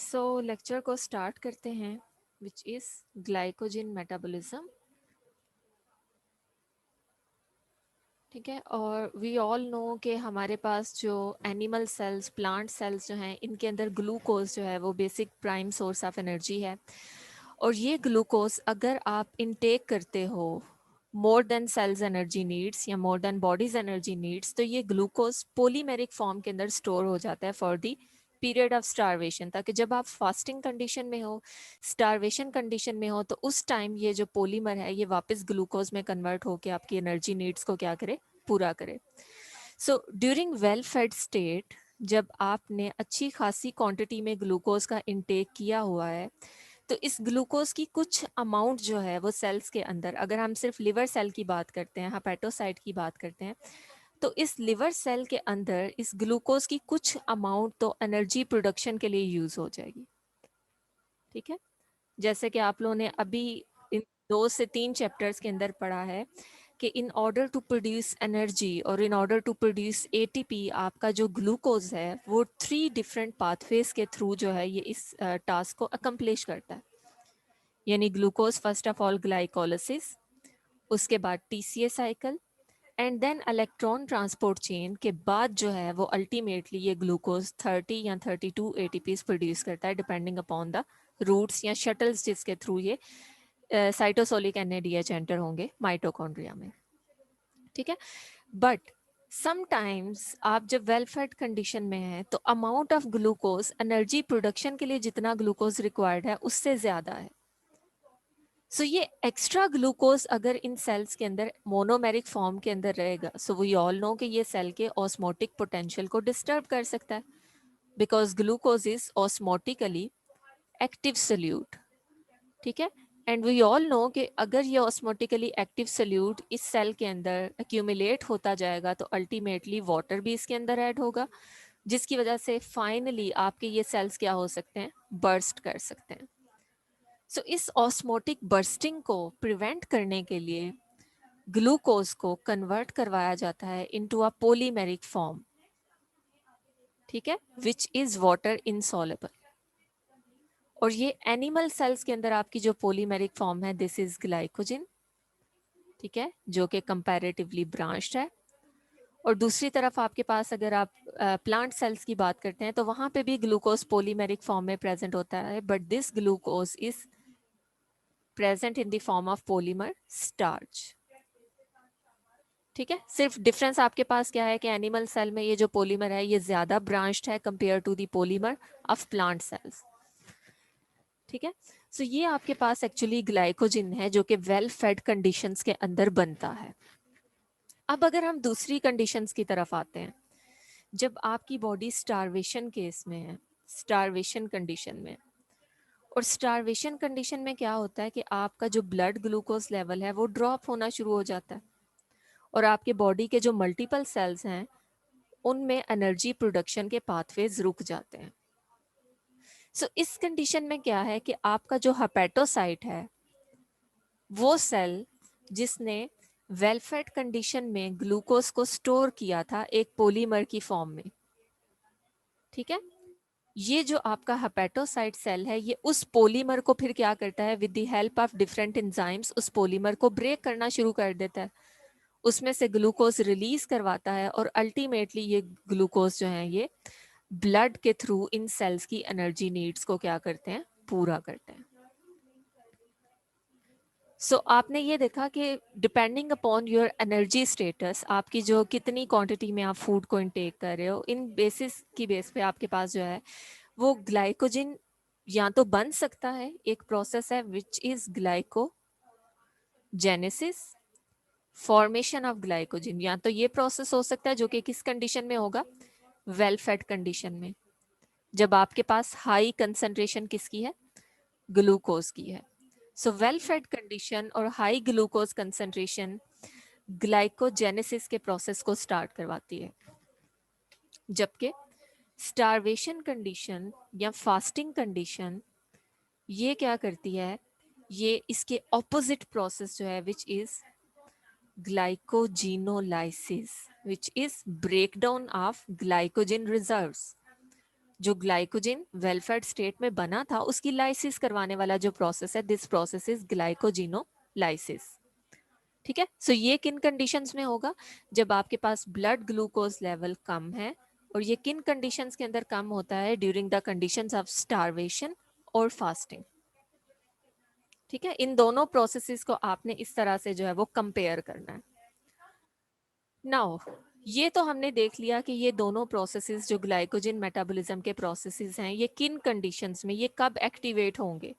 सो lecture को start करते हैं विच इज़ ग्लाइकोजन मेटाबॉलिज्म। ठीक है, और वी ऑल नो कि हमारे पास जो एनिमल सेल्स, प्लांट सेल्स जो हैं, इनके अंदर ग्लूकोज जो है वो basic prime source of energy है। और ये ग्लूकोज अगर आप इनटेक करते हो more than cell's energy needs या more than body's energy needs, तो ये ग्लूकोज पोलीमेरिक फॉर्म के अंदर स्टोर हो जाता है for the period of starvation, ताकि जब आप फास्टिंग कंडीशन में हो, स्टारवेशन कंडीशन में हो, तो उस टाइम ये जो पोलीमर है ये वापस ग्लूकोज में कन्वर्ट होकर आपकी एनर्जी नीड्स को क्या करे, पूरा करे। So during well fade state, जब आपने अच्छी खासी क्वांटिटी में ग्लूकोज का इंटेक किया हुआ है, तो इस ग्लूकोज की कुछ अमाउंट जो है वो सेल्स के अंदर, अगर हम सिर्फ लिवर सेल की बात करते हैं, हेपेटोसाइट की बात करते हैं, तो इस लिवर सेल के अंदर इस ग्लूकोज की कुछ अमाउंट तो एनर्जी प्रोडक्शन के लिए यूज हो जाएगी। ठीक है, जैसे कि आप लोगों ने अभी इन 2 से 3 चैप्टर्स के अंदर पढ़ा है कि in order to produce energy और in order to produce ATP, आपका जो ग्लूकोज है वो 3 डिफरेंट पाथवेज के थ्रू जो है ये इस टास्क को अकम्प्लिश करता है। यानी glucose first of all glycolysis, उसके बाद TCA cycle, and then electron transport chain के बाद जो है वो अल्टीमेटली ये ग्लूकोज 30 या 32 एटीपीज प्रोड्यूस करता है, डिपेंडिंग अपॉन द रूट्स या शटल्स जिसके थ्रू ये साइटोसोलिक एनएडीएच एंटर होंगे माइटोकॉन्ड्रिया में। ठीक है, बट समटाइम्स आप जब वेल फेड कंडीशन में हैं तो amount of glucose energy production के लिए जितना ग्लूकोज रिक्वायर्ड है उससे ज्यादा है। सो ये एक्स्ट्रा ग्लूकोज अगर इन सेल्स के अंदर मोनोमेरिक फॉर्म के अंदर रहेगा, सो वी ऑल नो कि ये सेल के ऑस्मोटिक पोटेंशियल को डिस्टर्ब कर सकता है, because glucose is osmotically active solute. ठीक है, एंड वी ऑल नो कि अगर ये ऑस्मोटिकली एक्टिव सोल्यूट इस सेल के अंदर एक्यूमुलेट होता जाएगा तो अल्टीमेटली वाटर भी इसके अंदर ऐड होगा, जिसकी वजह से फाइनली आपके ये सेल्स क्या हो सकते हैं, बर्स्ट कर सकते हैं। सो इस ऑस्मोटिक बर्स्टिंग को प्रिवेंट करने के लिए ग्लूकोज को कन्वर्ट करवाया जाता है इनटू अ पॉलीमेरिक फॉर्म। ठीक है, विच इज वाटर इनसॉल्युबल। और ये एनिमल सेल्स के अंदर आपकी जो पॉलीमेरिक फॉर्म है, दिस इज ग्लाइकोजन। ठीक है, जो कि कंपैरेटिवली ब्रांच्ड है। और दूसरी तरफ आपके पास अगर आप प्लांट सेल्स की बात करते हैं तो वहां पे भी ग्लूकोज पॉलीमेरिक फॉर्म में प्रेजेंट होता है, but this glucose is present in the form of polymer starch. ठीक है, सिर्फ डिफरेंस आपके पास क्या है कि एनिमल सेल में ये जो पॉलीमर है ये ज्यादा ब्रांच्ड है compare to the polymer of plant cells. ठीक है, सो ये आपके पास एक्चुअली ग्लाइकोजन है जो कि वेल फेड कंडीशंस के अंदर बनता है। अब अगर हम दूसरी कंडीशंस की तरफ आते हैं, जब आपकी बॉडी स्टारवेशन केस में है, स्टारवेशन कंडीशन में, और स्टारवेशन कंडीशन में क्या होता है कि आपका जो ब्लड ग्लूकोज लेवल है वो ड्रॉप होना शुरू हो जाता है, और आपके बॉडी के जो मल्टीपल सेल्स हैं उनमें एनर्जी प्रोडक्शन के पाथवेज रुक जाते हैं। सो इस कंडीशन में क्या है कि आपका जो हेपेटोसाइट है वो सेल जिसने वेलफेड कंडीशन में ग्लूकोज को स्टोर किया था एक पॉलीमर की फॉर्म में, ठीक है, ये जो आपका हेपेटोसाइट सेल है ये उस पॉलीमर को फिर क्या करता है, with the help of different enzymes उस पॉलीमर को ब्रेक करना शुरू कर देता है, उसमें से ग्लूकोज रिलीज करवाता है, और अल्टीमेटली ये ग्लूकोज जो है ये ब्लड के थ्रू इन सेल्स की एनर्जी नीड्स को क्या करते हैं, पूरा करते हैं। सो आपने ये देखा कि depending upon your energy status, आपकी जो कितनी क्वांटिटी में आप फूड को इनटेक कर रहे हो, इन बेसिस की बेस पे आपके पास जो है वो ग्लाइकोजन या तो बन सकता है, एक प्रोसेस है which is glycogenesis, formation of glycogen, या तो ये प्रोसेस हो सकता है जो कि किस कंडीशन में होगा, वेल फेड कंडीशन में, जब आपके पास हाई कंसंट्रेशन किसकी है, ग्लूकोज की है। सो वेल फेड कंडीशन और हाई ग्लूकोज कंसंट्रेशन ग्लाइकोजेनेसिस के प्रोसेस को स्टार्ट करवाती है, जबकि स्टारवेशन कंडीशन या फास्टिंग कंडीशन ये क्या करती है, ये इसके ऑपोजिट प्रोसेस जो है which is glycogenolysis, which is breakdown of glycogen reserves. जो ग्लाइकोजन वेल फेड स्टेट में बना था उसकी लाइसिस करवाने वाला जो प्रोसेस है, दिस प्रोसेस इज ग्लाइकोजिनोलाइसिस। ठीक है, सो ये किन कंडीशंस में होगा? जब आपके पास ब्लड ग्लूकोज लेवल कम है, और ये किन कंडीशंस के अंदर कम होता है? During the conditions of starvation और फास्टिंग। ठीक है, इन दोनों प्रोसेसेस को आपने इस तरह से जो है वो कंपेयर करना है। नाउ ये तो हमने देख लिया कि ये दोनों प्रोसेसेस जो ग्लाइकोजन मेटाबॉलिज्म के प्रोसेसेस हैं, ये किन कंडीशंस में, ये कब एक्टिवेट होंगे।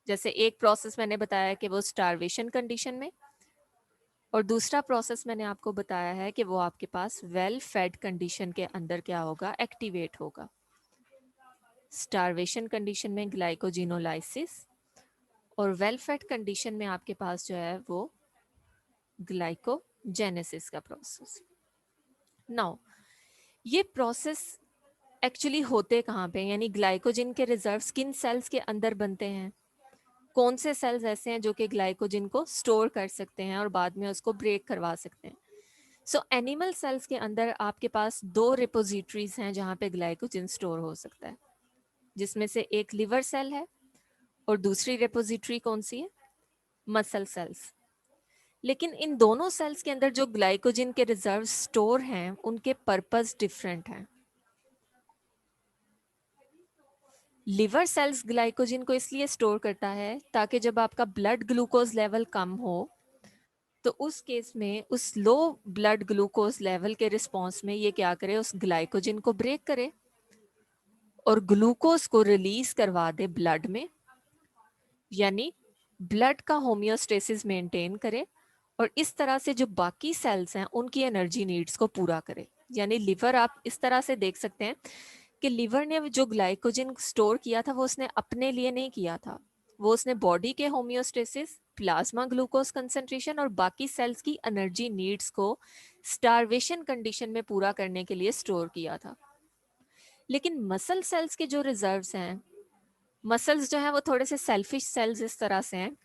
जैसे एक प्रोसेस मैंने बताया कि वो स्टारवेशन कंडीशन में, और दूसरा प्रोसेस मैंने आपको बताया है कि वो आपके पास वेल फेड कंडीशन के अंदर क्या होगा, एक्टिवेट होगा। स्टारवेशन कंडीशन में ग्लाइकोजिनोलाइसिस, और वेल फेड कंडीशन में आपके पास जो है वो ग्लाइकोजेनेसिस का प्रोसेस। नाउ ये प्रोसेस एक्चुअली होते कहाँ पे, यानी ग्लाइकोजन के रिजर्व्स किन सेल्स के अंदर बनते हैं? कौन से सेल्स ऐसे हैं जो कि ग्लाइकोजन को स्टोर कर सकते हैं और बाद में उसको ब्रेक करवा सकते हैं? सो एनिमल सेल्स के अंदर आपके पास दो रिपोजिटरीज हैं जहां पे ग्लाइकोजन स्टोर हो सकता है, जिसमें से एक लिवर सेल है और दूसरी रिपोजिटरी कौन सी है? Muscle cells. लेकिन इन दोनों सेल्स के अंदर जो ग्लाइकोजन के रिजर्व स्टोर हैं उनके पर्पस डिफरेंट हैं। लिवर सेल्स ग्लाइकोजन को इसलिए स्टोर करता है ताकि जब आपका ब्लड ग्लूकोज लेवल कम हो तो उस केस में उस लो ब्लड ग्लूकोज लेवल के रिस्पॉन्स में ये क्या करे, उस ग्लाइकोजन को ब्रेक करे और ग्लूकोज को रिलीज करवा दे ब्लड में, यानी ब्लड का होमियोस्टेसिस मेंटेन करे, और इस तरह से जो बाकी सेल्स हैं उनकी एनर्जी नीड्स को पूरा करे। यानी लिवर आप इस तरह से देख सकते हैं कि लिवर ने जो ग्लाइकोजन स्टोर किया था वो उसने अपने लिए नहीं किया था, वो उसने बॉडी के होमियोस्टेसिस, प्लाज्मा ग्लूकोज कंसंट्रेशन और बाकी सेल्स की एनर्जी नीड्स को स्टारवेशन कंडीशन में पूरा करने के लिए स्टोर किया था। लेकिन मसल सेल्स के जो रिजर्व्स हैं, मसल्स जो हैं वो थोड़े से सेल्फिश सेल्स इस तरह से हैं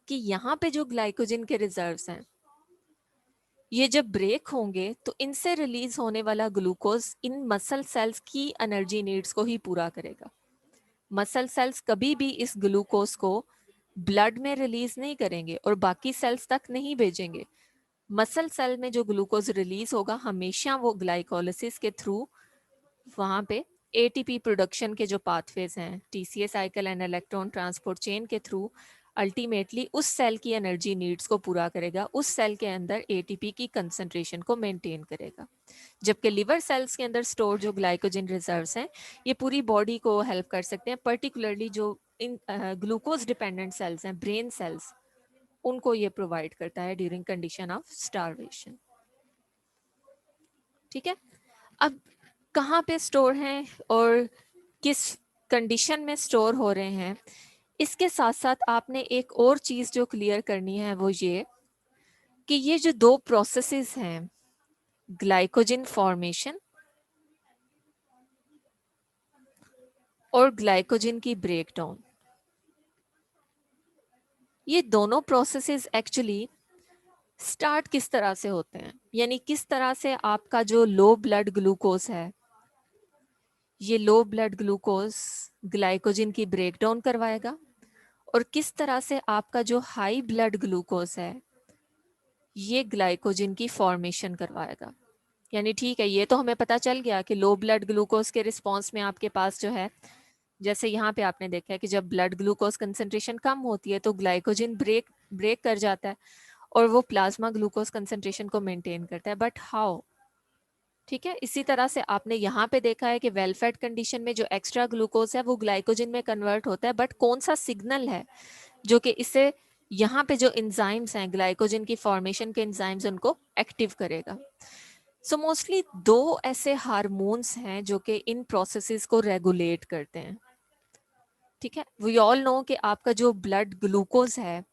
कि यहाँ पे जो ग्लाइकोजन के रिजर्व्स हैं ये जब ब्रेक होंगे तो इनसे रिलीज होने वाला ग्लूकोज इन मसल सेल्स की एनर्जी नीड्स को ही पूरा करेगा। मसल सेल्स कभी भी इस ग्लूकोज को ब्लड में रिलीज नहीं करेंगे और बाकी सेल्स तक नहीं भेजेंगे। मसल सेल में जो ग्लूकोज रिलीज होगा हमेशा वो ग्लाइकोलिसिस के थ्रू वहां पे एटीपी प्रोडक्शन के जो पाथवेज हैं, TCA cycle and electron transport chain के थ्रू अल्टीमेटली उस सेल की एनर्जी नीड्स को पूरा करेगा, उस सेल के अंदर एटीपी की कंसंट्रेशन को मेंटेन करेगा। जबकि लिवर सेल्स के अंदर स्टोर जो ग्लाइकोजन रिजर्व्स हैं ये पूरी बॉडी को हेल्प कर सकते हैं, पर्टिकुलरली जो इन ग्लूकोज डिपेंडेंट सेल्स हैं, ब्रेन सेल्स, उनको ये प्रोवाइड करता है ड्यूरिंग कंडीशन ऑफ स्टारवेशन। ठीक है, अब कहाँ पे स्टोर हैं और किस कंडीशन में स्टोर हो रहे हैं, इसके साथ साथ आपने एक और चीज जो क्लियर करनी है वो ये कि ये जो दो प्रोसेसेस हैं, ग्लाइकोजन फॉर्मेशन और ग्लाइकोजन की ब्रेकडाउन, ये दोनों प्रोसेसेस एक्चुअली स्टार्ट किस तरह से होते हैं, यानी किस तरह से आपका जो लो ब्लड ग्लूकोज है, ये लो ब्लड ग्लूकोज ग्लाइकोजन की ब्रेकडाउन करवाएगा, और किस तरह से आपका जो हाई ब्लड ग्लूकोज है ये ग्लाइकोजन की फॉर्मेशन करवाएगा। यानी ठीक है, ये तो हमें पता चल गया कि लो ब्लड ग्लूकोज के रिस्पॉन्स में आपके पास जो है, जैसे यहाँ पे आपने देखा है कि जब ब्लड ग्लूकोज कंसंट्रेशन कम होती है तो ग्लाइकोजन ब्रेक ब्रेक कर जाता है और वो प्लाज्मा ग्लूकोज कंसंट्रेशन को मेंटेन करता है। But how? ठीक है, इसी तरह से आपने यहाँ पे देखा है कि वेल फेड कंडीशन में जो एक्स्ट्रा ग्लूकोज है वो ग्लाइकोजन में कन्वर्ट होता है, बट कौन सा सिग्नल है जो कि इसे यहाँ पे जो एंजाइम्स हैं, ग्लाइकोजन की फॉर्मेशन के एंजाइम्स, उनको एक्टिव करेगा। सो मोस्टली दो ऐसे हार्मोन्स हैं जो कि इन प्रोसेसेस को रेगुलेट करते हैं। ठीक है, वी ऑल नो कि आपका जो ब्लड ग्लूकोज है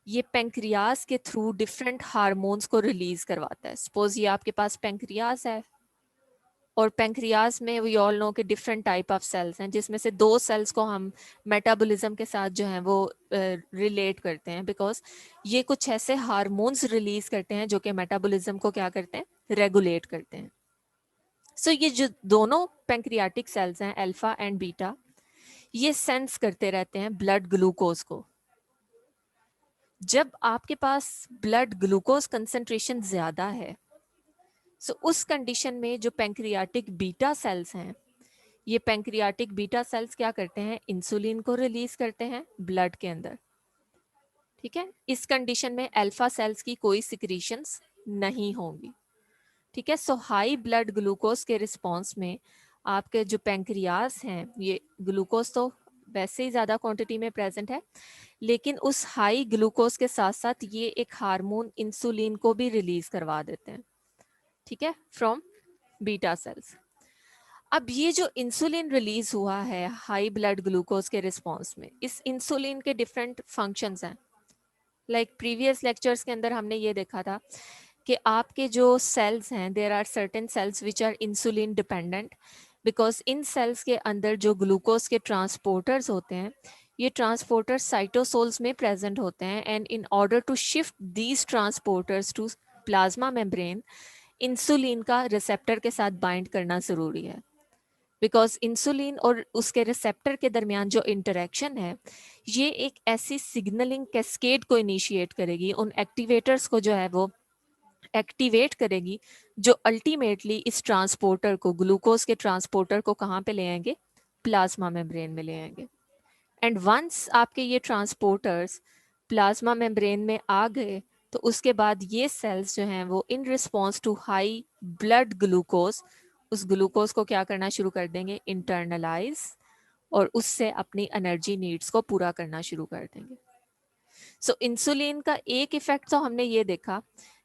ये पेंक्रियाज के थ्रू डिफरेंट हार्मोन्स को रिलीज करवाता है। सपोज ये आपके पास पेंक्रियाज है और पेंक्रियाज में वी ऑल नो कि डिफरेंट टाइप ऑफ सेल्स हैं, जिसमें से दो सेल्स को हम मेटाबॉलिज्म के साथ जो है वो रिलेट करते हैं, बिकॉज ये कुछ ऐसे हार्मोन्स रिलीज करते हैं जो कि मेटाबॉलिज्म को क्या करते हैं, रेगुलेट करते हैं। सो ये जो दोनों पैंक्रियाटिक सेल्स हैं अल्फा एंड बीटा, ये सेंस करते रहते हैं ब्लड ग्लूकोज को। जब आपके पास ब्लड ग्लूकोज कंसंट्रेशन ज्यादा है, सो उस कंडीशन में जो पैंक्रियाटिक बीटा सेल्स हैं, ये पैंक्रियाटिक बीटा सेल्स क्या करते हैं, इंसुलिन को रिलीज करते हैं ब्लड के अंदर। ठीक है, इस कंडीशन में अल्फा सेल्स की कोई सिक्रीशंस नहीं होंगी। ठीक है, सो हाई ब्लड ग्लूकोज के रिस्पॉन्स में आपके जो पैंक्रियास हैं, ये ग्लूकोज तो वैसे ही ज्यादा क्वांटिटी में प्रेजेंट है, लेकिन उस हाई ग्लूकोज के साथ साथ ये एक हार्मोन इंसुलिन को भी रिलीज करवा देते हैं। ठीक है, फ्रॉम बीटा सेल्स। अब ये जो इंसुलिन रिलीज हुआ है हाई ब्लड ग्लूकोज के रिस्पॉन्स में, इस इंसुलिन के डिफरेंट फंक्शंस हैं। लाइक प्रीवियस लेक्चर्स के अंदर हमने ये देखा था कि आपके जो सेल्स हैं, there are certain cells which are insulin dependent, because in cells के अंदर जो ग्लूकोज के ट्रांसपोर्टर्स होते हैं, ये ट्रांसपोर्टर्स साइटोसोल्स में प्रेजेंट होते हैं, and in order to shift these transporters to plasma membrane, insulin का रिसेप्टर के साथ बाइंड करना जरूरी है। बिकॉज इंसुलिन और उसके रिसेप्टर के दरमियान जो इंटरेक्शन है, ये एक ऐसी सिग्नलिंग कैस्केड को इनिशिएट करेगी, उन एक्टिवेटर्स को जो है वो एक्टिवेट करेगी, जो अल्टीमेटली इस ट्रांसपोर्टर को, ग्लूकोज के ट्रांसपोर्टर को कहाँ पे ले आएंगे, प्लाज्मा मेम्ब्रेन में ले आएंगे। एंड वंस आपके ये ट्रांसपोर्टर्स प्लाज्मा मेम्ब्रेन में आ गए, तो उसके बाद ये सेल्स जो हैं वो in response to high blood glucose, उस ग्लूकोज को क्या करना शुरू कर देंगे, इंटरनलाइज, और उससे अपनी एनर्जी नीड्स को पूरा करना शुरू कर देंगे। सो इंसुलिन का एक इफेक्ट तो हमने ये देखा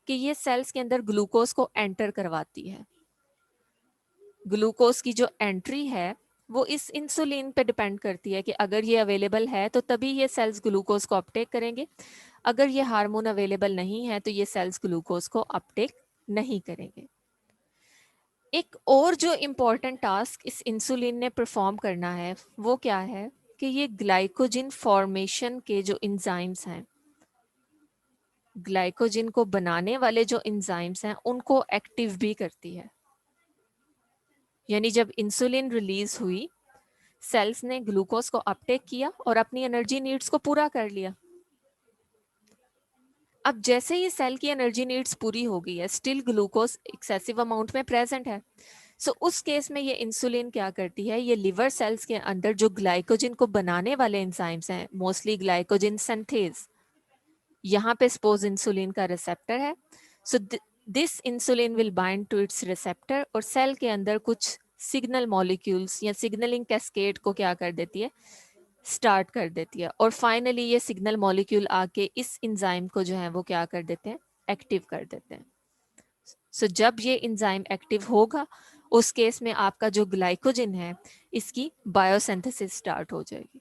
कि ये सेल्स के अंदर ग्लूकोज को एंटर करवाती है। ग्लूकोज की जो एंट्री है वो इस इंसुलिन पे डिपेंड करती है कि अगर ये अवेलेबल है तो तभी ये सेल्स ग्लूकोज को अपटेक करेंगे, अगर ये हार्मोन अवेलेबल नहीं है तो ये सेल्स ग्लूकोज को अपटेक नहीं करेंगे। एक और जो इम्पोर्टेंट टास्क इस इंसुलिन ने परफॉर्म करना है वो क्या है कि ये ग्लाइकोजिन फॉर्मेशन के जो इंजाइम्स हैं, ग्लाइकोजिन को बनाने वाले जो इंजाइम्स हैं, उनको एक्टिव भी करती है। यानी जब इंसुलिन रिलीज हुई, सेल्स ने ग्लूकोज को अपटेक किया और अपनी एनर्जी नीड्स को पूरा कर लिया। अब जैसे ही सेल की एनर्जी नीड्स पूरी हो गई है, स्टिल ग्लूकोज एक्सेसिव अमाउंट में प्रेजेंट है। सो उस केस में ये इंसुलिन क्या करती है, ये लिवर सेल्स के अंदर जो ग्लाइकोजिन को बनाने वाले एंजाइम्स हैं, मोस्टली ग्लाइकोजिन सिंथेज, यहाँ पे सपोज इंसुलिन का रिसेप्टर है, so this insulin will bind to its receptor और सेल के अंदर कुछ सिग्नल मॉलिक्यूल्स या सिग्नलिंग कैस्केड को क्या कर देती है, स्टार्ट कर देती है, और फाइनली ये सिग्नल मॉलिक्यूल आके इस एंजाइम को जो है वो क्या कर देते हैं, एक्टिव कर देते हैं। सो जब ये एंजाइम एक्टिव होगा, उस केस में आपका जो ग्लाइकोजिन है, इसकी बायोसिंथेसिस स्टार्ट हो जाएगी।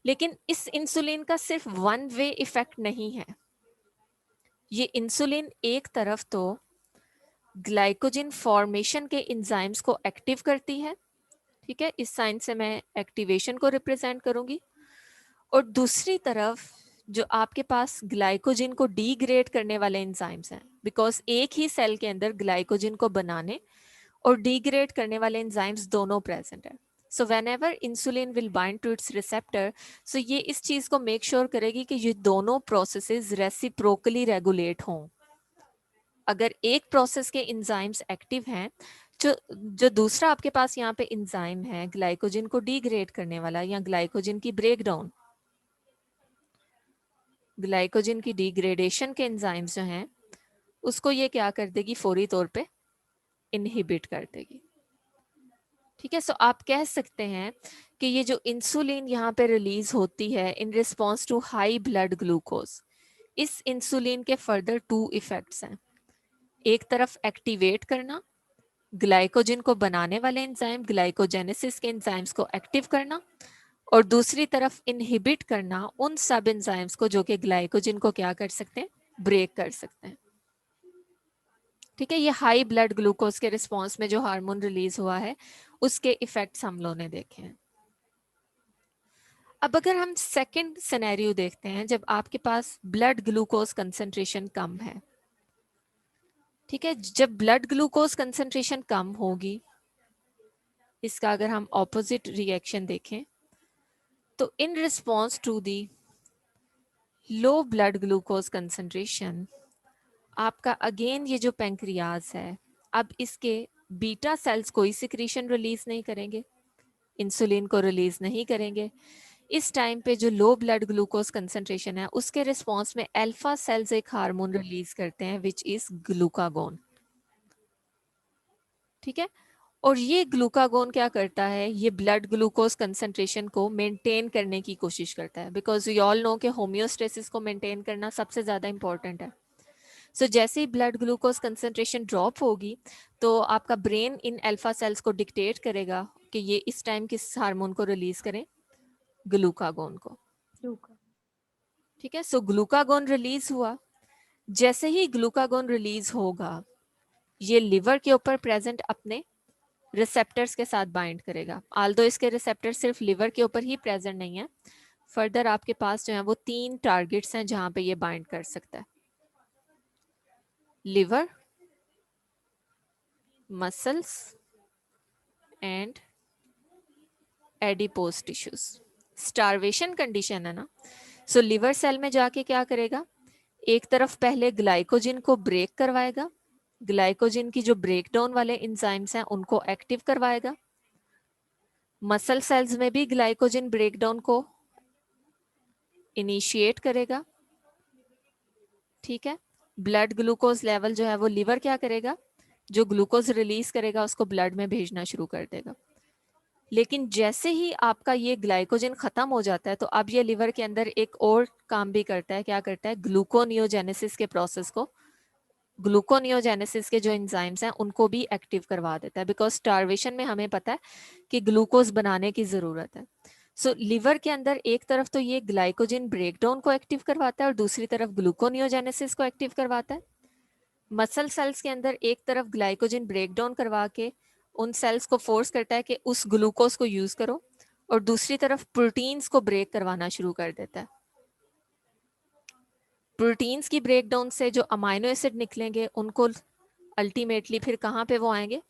लेकिन इस इंसुलिन का सिर्फ वन वे इफेक्ट नहीं है। ये इंसुलिन एक तरफ तो ग्लाइकोजिन फॉर्मेशन के एंजाइम्स को एक्टिव करती है, ठीक है, इस साइन से मैं एक्टिवेशन को रिप्रेजेंट करूंगी, और दूसरी तरफ जो आपके पास ग्लाइकोजिन को डीग्रेड करने वाले एंजाइम्स हैं, बिकॉज एक ही सेल के अंदर ग्लाइकोजिन को बनाने और डीग्रेड करने वाले एंजाइम्स दोनों प्रेजेंट है। So whenever insulin will bind to its receptor, so ये इस चीज को मेक श्योर करेगी कि ये दोनों प्रोसेसेस रेसिप्रोकली रेगुलेट हों। अगर एक प्रोसेस के एंजाइम्स एक्टिव हैं, जो दूसरा आपके पास यहाँ पे एंजाइम है ग्लाइकोजिन को डीग्रेड करने वाला या ग्लाइकोजिन की ब्रेकडाउन, ग्लाइकोजिन की डिग्रेडेशन के एंजाइम्स जो हैं, उसको ये क्या कर देगी, फौरी तौर पे इनहिबिट कर देगी। ठीक है, सो आप कह सकते हैं कि ये जो इंसुलिन यहाँ पे रिलीज होती है in response to high blood glucose, इस इंसुलिन के फर्दर टू इफेक्ट्स हैं। एक तरफ एक्टिवेट करना, ग्लाइकोजिन को बनाने वाले एंजाइम ग्लाइकोजेनेसिस के एंजाइम्स को एक्टिव करना, और दूसरी तरफ इनहिबिट करना उन सब एंजाइम्स को जो कि ग्लाइकोजिन को क्या कर सकते हैं, ब्रेक कर सकते हैं। ठीक है, ये हाई ब्लड ग्लूकोज के रिस्पॉन्स में जो हार्मोन रिलीज हुआ है, उसके इफेक्ट्स हम लोगों ने देखे हैं। अब अगर हम सेकंड सिनेरियो देखते हैं, जब आपके पास ब्लड ग्लूकोज कंसंट्रेशन कम है, ठीक है, जब ब्लड ग्लूकोज कंसंट्रेशन कम होगी, इसका अगर हम ऑपोजिट रिएक्शन देखें तो in response to the low blood glucose concentration, आपका अगेन ये जो पेंक्रियाज है, अब इसके बीटा सेल्स कोई सिक्रीशन रिलीज नहीं करेंगे, इंसुलिन को रिलीज नहीं करेंगे। इस टाइम पे जो लो ब्लड ग्लूकोज कंसंट्रेशन है उसके रिस्पॉन्स में अल्फा सेल्स एक हार्मोन रिलीज करते हैं विच इज ग्लूकागोन। ठीक है, और ये ग्लूकागोन क्या करता है, ये ब्लड ग्लूकोज कंसंट्रेशन को मेंटेन करने की कोशिश करता है, बिकॉज वी ऑल नो कि होम्योस्टेसिस को मेंटेन करना सबसे ज्यादा इंपॉर्टेंट है। सो जैसे ही ब्लड ग्लूकोज कंसंट्रेशन ड्रॉप होगी तो आपका ब्रेन इन अल्फा सेल्स को डिक्टेट करेगा कि ये इस टाइम किस हार्मोन को रिलीज करें, ग्लूकागोन को। ठीक है, सो ग्लूकागोन रिलीज हुआ। जैसे ही ग्लूकागोन रिलीज होगा, ये लिवर के ऊपर प्रेजेंट अपने रिसेप्टर्स के साथ बाइंड करेगा। आल्दो इसके रिसेप्टर सिर्फ लिवर के ऊपर ही प्रेजेंट नहीं है, फर्दर आपके पास जो है वो 3 टारगेट्स हैं जहां पे ये बाइंड कर सकता है, liver, muscles and adipose tissues. Starvation condition है ना, सो लिवर सेल में जाके क्या करेगा, एक तरफ पहले ग्लाइकोजिन को ब्रेक करवाएगा, ग्लाइकोजिन की जो ब्रेकडाउन वाले इंजाइम्स हैं उनको एक्टिव करवाएगा। मसल सेल्स में भी ग्लाइकोजिन ब्रेकडाउन को इनिशिएट करेगा। ठीक है, ब्लड ग्लूकोज लेवल जो है वो लिवर क्या करेगा, जो ग्लूकोज रिलीज करेगा उसको ब्लड में भेजना शुरू कर देगा। लेकिन जैसे ही आपका ये ग्लाइकोजन खत्म हो जाता है तो अब ये लिवर के अंदर एक और काम भी करता है, क्या करता है, ग्लूकोनियोजेनेसिस के प्रोसेस को, ग्लूकोनियोजेनेसिस के जो एंजाइम्स हैं उनको भी एक्टिव करवा देता है, बिकॉज स्टारवेशन में हमें पता है कि ग्लूकोज बनाने की जरूरत है। सो लिवर के अंदर एक तरफ तो ये ग्लाइकोजन ब्रेकडाउन को एक्टिव करवाता है और दूसरी तरफ ग्लूकोनियोजेनेसिस को एक्टिव करवाता है। मसल सेल्स के अंदर एक तरफ ग्लाइकोजन ब्रेकडाउन करवा के उन सेल्स को फोर्स करता है कि उस ग्लूकोज को यूज करो, और दूसरी तरफ प्रोटीन्स को ब्रेक करवाना शुरू कर देता है। प्रोटीन्स की ब्रेकडाउन से जो अमाइनो एसिड निकलेंगे उनको अल्टीमेटली फिर कहाँ पे वो आएंगे,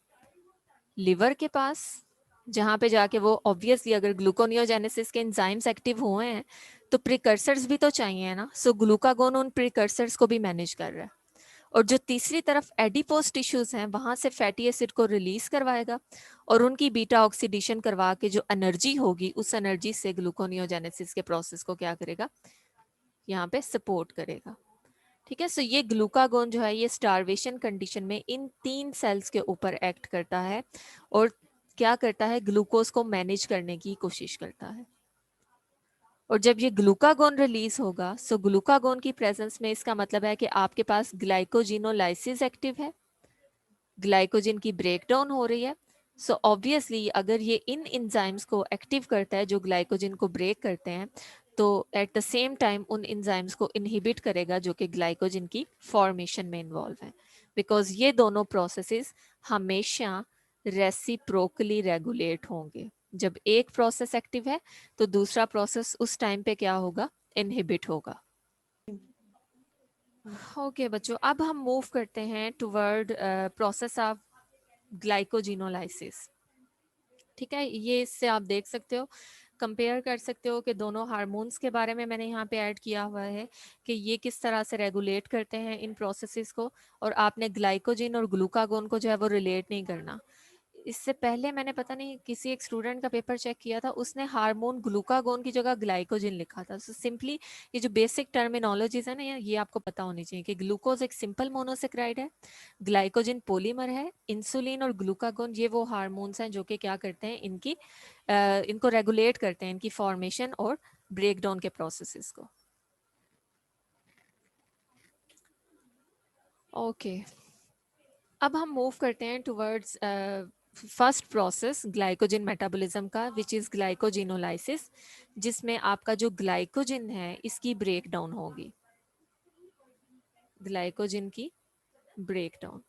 लिवर के पास, जहाँ पे जाके वो ऑब्वियसली अगर ग्लूकोनियोजेनेसिस के एंजाइम्स एक्टिव हुए हैं तो प्रिकर्सर्स भी तो चाहिए ना, सो ग्लूकागोन उन प्रिकर्सर्स को भी मैनेज कर रहा है। और जो तीसरी तरफ एडिपोज टिश्यूज हैं वहां से फैटी एसिड को रिलीज करवाएगा और उनकी बीटा ऑक्सीडेशन करवा के जो एनर्जी होगी उस एनर्जी से ग्लूकोनियोजेनेसिस के प्रोसेस को क्या करेगा, यहाँ पे सपोर्ट करेगा। ठीक है, सो ये ग्लूकागोन जो है ये स्टारवेशन कंडीशन में इन 3 सेल्स के ऊपर एक्ट करता है और क्या करता है, ग्लूकोज को मैनेज करने की कोशिश करता है। और जब ये ग्लूकागोन रिलीज होगा, सो ग्लूकागोन की प्रेजेंस में इसका मतलब है कि आपके पास ग्लाइकोजिनोलाइसिस एक्टिव है, ग्लाइकोजिन की ब्रेकडाउन हो रही है। सो ऑब्वियसली अगर ये इन एंजाइम्स को एक्टिव करता है जो ग्लाइकोजिन को ब्रेक करते हैं, तो एट द सेम टाइम उन एंजाइम्स को इनहिबिट करेगा जो कि ग्लाइकोजिन की फॉर्मेशन में इन्वॉल्व है, बिकॉज ये दोनों प्रोसेसेस हमेशा रेसिप्रोकली रेगुलेट होंगे। जब एक प्रोसेस एक्टिव है तो दूसरा प्रोसेस उस टाइम पे क्या होगा, इनहिबिट होगा। ओके बच्चों, अब हम मूव करते हैं टुवर्ड प्रोसेस ऑफ ग्लाइकोजिनोलाइसिस। ठीक है, ये इससे आप देख सकते हो, कंपेयर कर सकते हो कि दोनों हार्मोन्स के बारे में मैंने यहाँ पे ऐड किया हुआ है कि ये किस तरह से रेगुलेट करते हैं इन प्रोसेसेस को, और आपने ग्लाइकोजिन और ग्लूकागोन को जो है वो रिलेट नहीं करना। इससे पहले मैंने पता नहीं किसी एक स्टूडेंट का पेपर चेक किया था, उसने हार्मोन ग्लूकागोन की जगह ग्लाइकोजिन लिखा था। सो सिंपली ये जो बेसिक टर्मिनोलॉजीज है ना, ये आपको पता होनी चाहिए कि ग्लूकोज एक सिंपल मोनोसेक्राइड है, ग्लाइकोजिन पॉलीमर है, इंसुलिन और ग्लूकागोन ये वो हार्मोन्स हैं जो कि क्या करते हैं, इनको रेगुलेट करते हैं, इनकी फॉर्मेशन और ब्रेकडाउन के प्रोसेसेस को। ओके, अब हम मूव करते हैं towards first process glycogen metabolism का, विच इज ग्लाइकोजिनोलाइसिस, जिसमें आपका जो ग्लाइकोजिन है इसकी ब्रेकडाउन होगी, ग्लाइकोजिन की ब्रेकडाउन।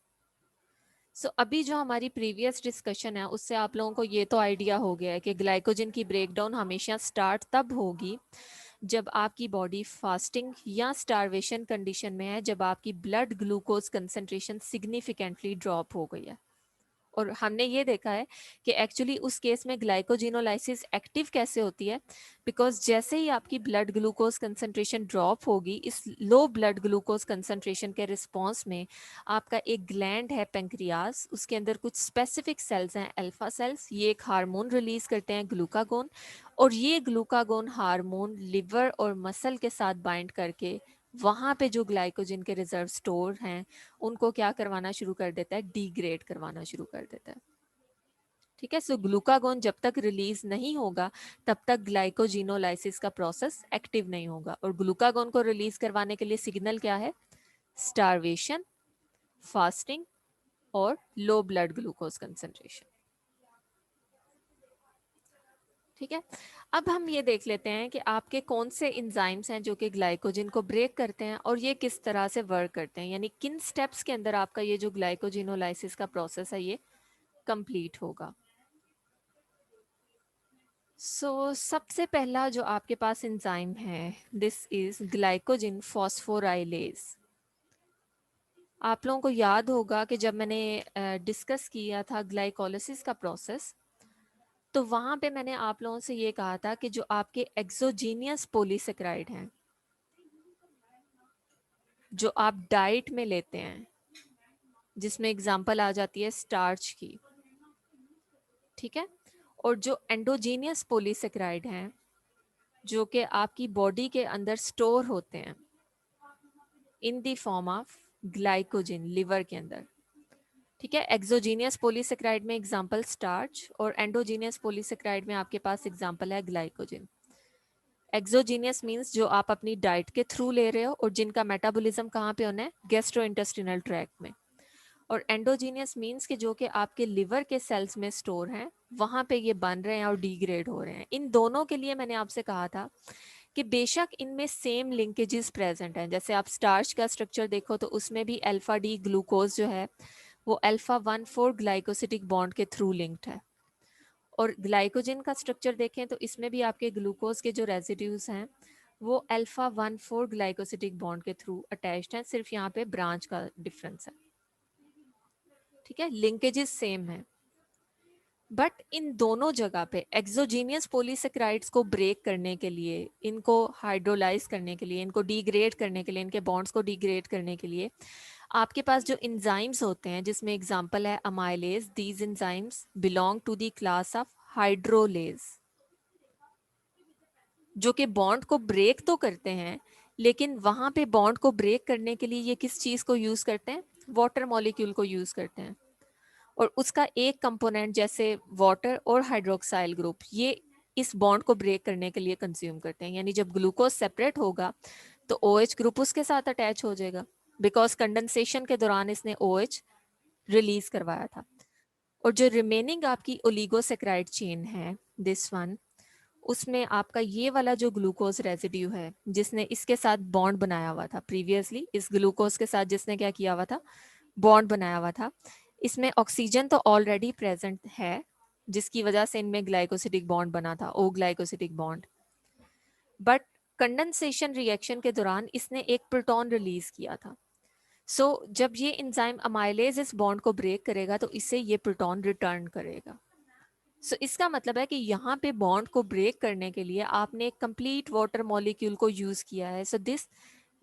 सो अभी जो हमारी प्रीवियस डिस्कशन है उससे आप लोगों को ये तो आइडिया हो गया है कि ग्लाइकोजिन की ब्रेकडाउन हमेशा स्टार्ट तब होगी जब आपकी बॉडी फास्टिंग या स्टारवेशन कंडीशन में है, जब आपकी blood glucose concentration significantly drop हो गई है। और हमने ये देखा है कि एक्चुअली उस केस में ग्लाइकोजिनोलाइसिस एक्टिव कैसे होती है, बिकॉज जैसे ही आपकी ब्लड ग्लूकोज कंसंट्रेशन ड्रॉप होगी, इस लो ब्लड ग्लूकोज कंसंट्रेशन के रिस्पॉन्स में आपका एक ग्लैंड है पेंक्रियास, उसके अंदर कुछ स्पेसिफिक सेल्स हैं अल्फा सेल्स, ये एक हार्मोन रिलीज करते हैं ग्लूकागोन, और ये ग्लूकागोन हार्मोन लिवर और मसल के साथ बाइंड करके वहाँ पे जो ग्लाइकोजन के रिजर्व स्टोर हैं उनको क्या करवाना शुरू कर देता है, डिग्रेड करवाना शुरू कर देता है। ठीक है, सो ग्लूकागोन जब तक रिलीज नहीं होगा तब तक ग्लाइकोजिनोलाइसिस का प्रोसेस एक्टिव नहीं होगा, और ग्लूकागोन को रिलीज करवाने के लिए सिग्नल क्या है, स्टारवेशन, फास्टिंग और लो ब्लड ग्लूकोज कंसंट्रेशन। ठीक है, अब हम ये देख लेते हैं कि आपके कौन से इंजाइम्स हैं जो कि ग्लाइकोजन को ब्रेक करते हैं और ये किस तरह से वर्क करते हैं, यानी किन स्टेप्स के अंदर आपका ये जो ग्लाइकोजिनोलाइसिस का प्रोसेस है ये कंप्लीट होगा। सबसे पहला जो आपके पास एंजाइम है, दिस इज ग्लाइकोजन फॉस्फोराइलेज। आप लोगों को याद होगा कि जब मैंने डिस्कस किया था ग्लाइकोलिसिस का प्रोसेस, तो वहां पे मैंने आप लोगों से ये कहा था कि जो आपके एक्सोजीनियस पॉलीसेकेराइड हैं, जो आप डाइट में लेते हैं, जिसमें एग्जांपल आ जाती है स्टार्च की, ठीक है, और जो एंडोजीनियस पॉलीसेकेराइड हैं जो कि आपकी बॉडी के अंदर स्टोर होते हैं in the form of glycogen liver के अंदर। ठीक है, एक्सोजीनियस पॉलीसेकेराइड में एग्जांपल स्टार्च और एंडोजीनियस पॉलीसेकेराइड में आपके पास एग्जांपल है ग्लाइकोजन। एक्सोजीनियस मींस जो आप अपनी डाइट के थ्रू ले रहे हो और जिनका मेटाबॉलिज्म कहाँ पे होना है, गैस्ट्रोइंटेस्टिनल ट्रैक्ट में। और एंडोजीनियस मींस के जो कि आपके लिवर के सेल्स में स्टोर हैं, वहां पे ये बन रहे हैं और डिग्रेड हो रहे हैं। इन दोनों के लिए मैंने आपसे कहा था कि बेशक इनमें सेम लिंकेजेस प्रेजेंट हैं। जैसे आप स्टार्च का स्ट्रक्चर देखो तो उसमें भी अल्फा डी ग्लूकोज जो है वो अल्फा 1,4 ग्लाइकोसिटिक बॉन्ड के थ्रू लिंक्ड है, और ग्लाइकोजन का स्ट्रक्चर देखें तो इसमें भी आपके ग्लूकोज के जो रेजिड्यूज हैं वो अल्फा 1,4 ग्लाइकोसिटिक बॉन्ड के थ्रू अटैच्ड हैं, सिर्फ यहाँ पे ब्रांच का डिफरेंस है। ठीक है, लिंकेजेस सेम है, बट इन दोनों जगह पे एक्सोजीनियस पॉलीसेकेराइड्स को ब्रेक करने के लिए, इनको हाइड्रोलाइज करने के लिए, इनको डिग्रेड करने के लिए, इनके बॉन्ड्स को डिग्रेड करने के लिए आपके पास जो इंजाइम्स होते हैं, जिसमें एग्जांपल है amylase, these enzymes belong to the class of hydrolase, जो कि बॉन्ड को ब्रेक तो करते हैं, लेकिन वहां पे बॉन्ड को ब्रेक करने के लिए ये किस चीज को यूज करते हैं, वाटर मॉलिक्यूल को यूज करते हैं, और उसका एक कंपोनेंट जैसे वाटर और हाइड्रोक्साइल ग्रुप ये इस बॉन्ड को ब्रेक करने के लिए कंज्यूम करते हैं। यानी जब ग्लूकोज सेपरेट होगा तो OH ग्रुप उसके साथ अटैच हो जाएगा, बिकॉज कंडेंसेशन के दौरान इसने OH रिलीज करवाया था। और जो रिमेनिंग आपकी ओलिगोसेक्राइड चेन है, दिस वन, उसमें आपका ये वाला जो ग्लूकोज रेजिड्यू है जिसने इसके साथ बॉन्ड बनाया हुआ था प्रीवियसली, इस ग्लूकोज के साथ जिसने क्या किया हुआ था, बॉन्ड बनाया हुआ था, इसमें ऑक्सीजन तो ऑलरेडी प्रेजेंट है जिसकी वजह से इनमें ग्लाइकोसिटिक बॉन्ड बना था, O glycosidic bond, but condensation reaction के दौरान इसने एक प्रोटॉन रिलीज किया था। जब ये एंजाइम अमाइलेज इस बॉन्ड को ब्रेक करेगा तो इसे ये प्रोटॉन रिटर्न करेगा। इसका मतलब है कि यहाँ पे बॉन्ड को ब्रेक करने के लिए आपने एक कंप्लीट वाटर मॉलिक्यूल को यूज किया है। This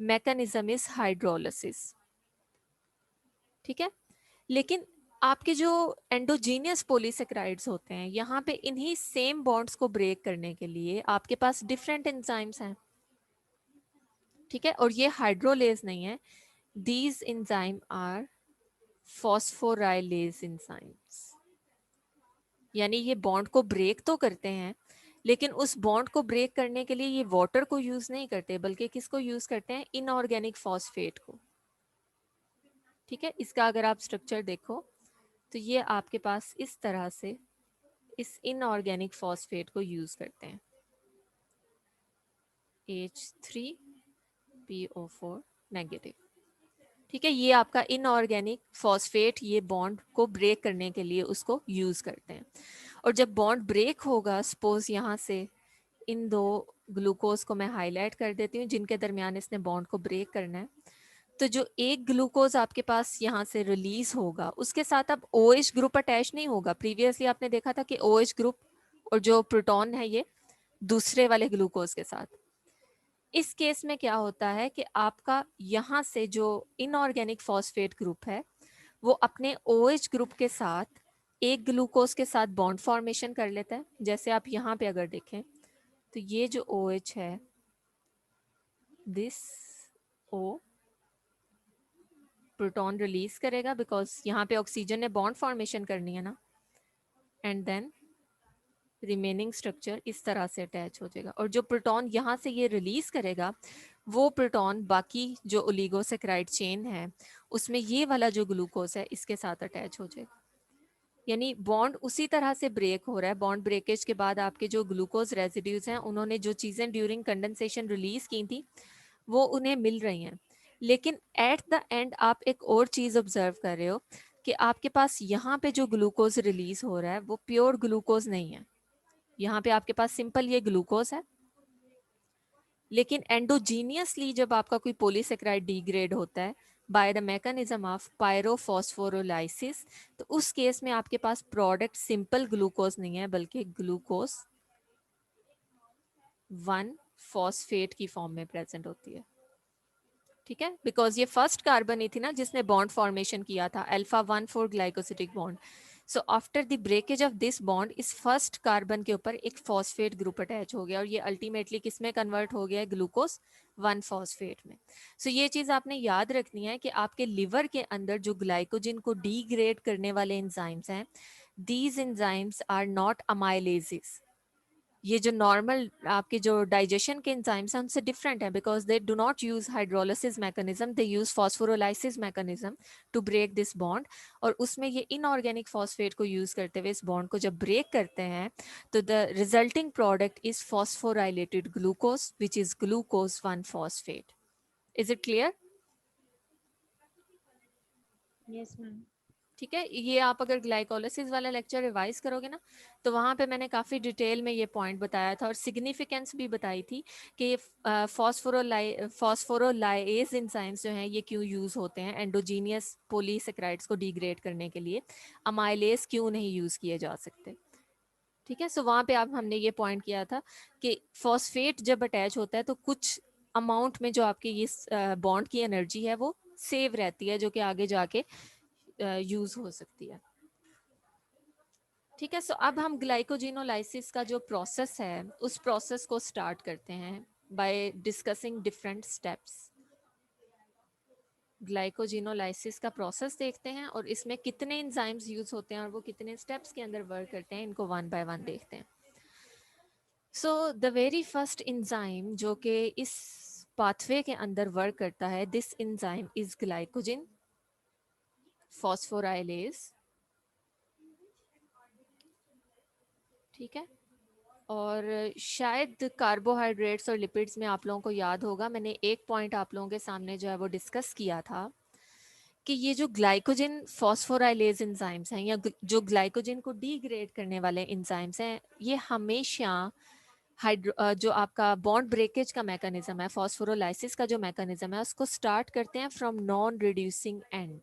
mechanism is hydrolysis. ठीक है, लेकिन आपके जो एंडोजीनियस पॉलीसेकेराइड्स होते हैं, यहाँ पे इन्हीं सेम बॉन्ड्स को ब्रेक करने के लिए आपके पास डिफरेंट एंजाइम्स हैं। ठीक है, और ये हाइड्रोलेज नहीं है, these enzyme are phosphorylase enzymes. यानी ये बॉन्ड को ब्रेक तो करते हैं, लेकिन उस बॉन्ड को ब्रेक करने के लिए ये वाटर को यूज नहीं करते, बल्कि किसको यूज करते हैं, इनऑर्गेनिक फॉस्फेट को। ठीक है, इसका अगर आप स्ट्रक्चर देखो तो ये आपके पास इस तरह से इस इनऑर्गेनिक फॉस्फेट को यूज करते हैं, H3PO4 नेगेटिव। ठीक है, ये आपका इनऑर्गेनिक फॉस्फेट ये बॉन्ड को ब्रेक करने के लिए उसको यूज करते हैं। और जब बॉन्ड ब्रेक होगा, सपोज यहाँ से इन दो ग्लूकोज को मैं हाईलाइट कर देती हूँ जिनके दरमियान इसने बॉन्ड को ब्रेक करना है। तो जो एक ग्लूकोज आपके पास यहाँ से रिलीज होगा उसके साथ अब OH ग्रुप अटैच नहीं होगा। प्रीवियसली आपने देखा था कि OH ग्रुप और जो प्रोटॉन है ये दूसरे वाले ग्लूकोज के साथ। इस केस में क्या होता है कि आपका यहाँ से जो इनऑर्गेनिक फॉस्फेट ग्रुप है वो अपने OH ग्रुप के साथ एक ग्लूकोज के साथ बॉन्ड फॉर्मेशन कर लेता है। जैसे आप यहाँ पे अगर देखें तो ये जो OH है, दिस O प्रोटॉन रिलीज करेगा बिकॉज यहाँ पे ऑक्सीजन ने बॉन्ड फॉर्मेशन करनी है ना, एंड देन रिमेनिंग स्ट्रक्चर इस तरह से अटैच हो जाएगा। और जो प्रोटॉन यहाँ से ये रिलीज करेगा वो प्रोटॉन बाकी जो ओलिगोसेक्राइड चेन है उसमें ये वाला जो ग्लूकोज है इसके साथ अटैच हो जाएगा। यानी बॉन्ड उसी तरह से ब्रेक हो रहा है। बॉन्ड ब्रेकेज के बाद आपके जो ग्लूकोज रेजिड्यूज हैं उन्होंने जो चीज़ें ड्यूरिंग कंडेंसेशन रिलीज की थी वो उन्हें मिल रही हैं। लेकिन एट द एंड आप एक और चीज़ ऑब्जर्व कर रहे हो कि आपके पास यहाँ पे जो ग्लूकोज रिलीज हो रहा है वो प्योर ग्लूकोज नहीं है। यहाँ पे आपके पास सिंपल ये ग्लूकोज है, लेकिन एंडोजीनियसली जब आपका कोई पॉलीसेकेराइड डिग्रेड होता है बाय द मैकेनिज्म ऑफ पायरोफॉस्फोरोलाइसिस, तो उस केस में आपके पास प्रोडक्ट सिंपल ग्लूकोज नहीं है बल्कि ग्लूकोज 1 फॉस्फेट की फॉर्म में प्रेजेंट होती है। ठीक है, बिकॉज ये फर्स्ट कार्बन ही थी ना जिसने बॉन्ड फॉर्मेशन किया था, alpha 1,4 glycosidic bond. So after the breakage of this bond इस फर्स्ट कार्बन के ऊपर एक फॉस्फेट ग्रुप अटैच हो गया और ये अल्टीमेटली किस में कन्वर्ट हो गया है, ग्लूकोज 1 फॉस्फेट में। सो ये चीज आपने याद रखनी है कि आपके लिवर के अंदर जो ग्लाइकोजन को डीग्रेड करने वाले एंजाइम्स हैं, these enzymes are not amylases. ये जो नॉर्मल आपके जो डाइजेशन के एंजाइम्स हैं उनसे डिफरेंट है because they do not use hydrolysis mechanism, they use phosphorolysis mechanism to break this bond. और उसमें ये इनऑर्गेनिक फॉस्फेट को यूज करते हुए इस बॉन्ड को जब ब्रेक करते हैं तो the resulting product is phosphorylated glucose which is glucose 1 phosphate. Is it clear? Yes ma'am. ठीक है, ये आप अगर ग्लाइकोलिसिस वाला लेक्चर रिवाइज करोगे ना तो वहाँ पे मैंने काफ़ी डिटेल में ये पॉइंट बताया था और सिग्निफिकेंस भी बताई थी कि फॉस्फोरोलाइएज एंजाइम्स जो हैं ये क्यों यूज़ होते हैं एंडोजीनियस पॉलीसेकेराइड्स को डिग्रेड करने के लिए, अमाइलेज क्यों नहीं यूज़ किए जा सकते। ठीक है, सो वहाँ पे आप हमने ये पॉइंट किया था कि फॉस्फेट जब अटैच होता है तो कुछ अमाउंट में जो आपकी ये बॉन्ड की एनर्जी है वो सेव रहती है जो कि आगे जाके यूज हो सकती है। ठीक है, सो अब हम ग्लाइकोजिनोलाइसिस का जो प्रोसेस है उस प्रोसेस को स्टार्ट करते हैं by discussing different steps. Glycogenolysis का प्रोसेस देखते हैं और इसमें कितने एंजाइम्स यूज होते हैं और वो कितने स्टेप्स के अंदर वर्क करते हैं, इनको वन बाय वन देखते हैं। So the very first enzyme जो कि इस पाथवे के अंदर वर्क करता है, this enzyme is glycogen phosphorylase. ठीक है, और शायद कार्बोहाइड्रेट्स और लिपिड्स में आप लोगों को याद होगा मैंने एक पॉइंट आप लोगों के सामने जो है वो डिस्कस किया था कि ये जो ग्लाइकोजन फॉस्फोराइलेज एंजाइम्स हैं या जो ग्लाइकोजन को डीग्रेड करने वाले एंजाइम्स हैं ये हमेशा जो आपका बॉन्ड ब्रेकेज का मैकेनिज्म है, फॉस्फोरोलाइसिस का जो मैकेनिज्म है उसको स्टार्ट करते हैं फ्रॉम नॉन रिड्यूसिंग एंड।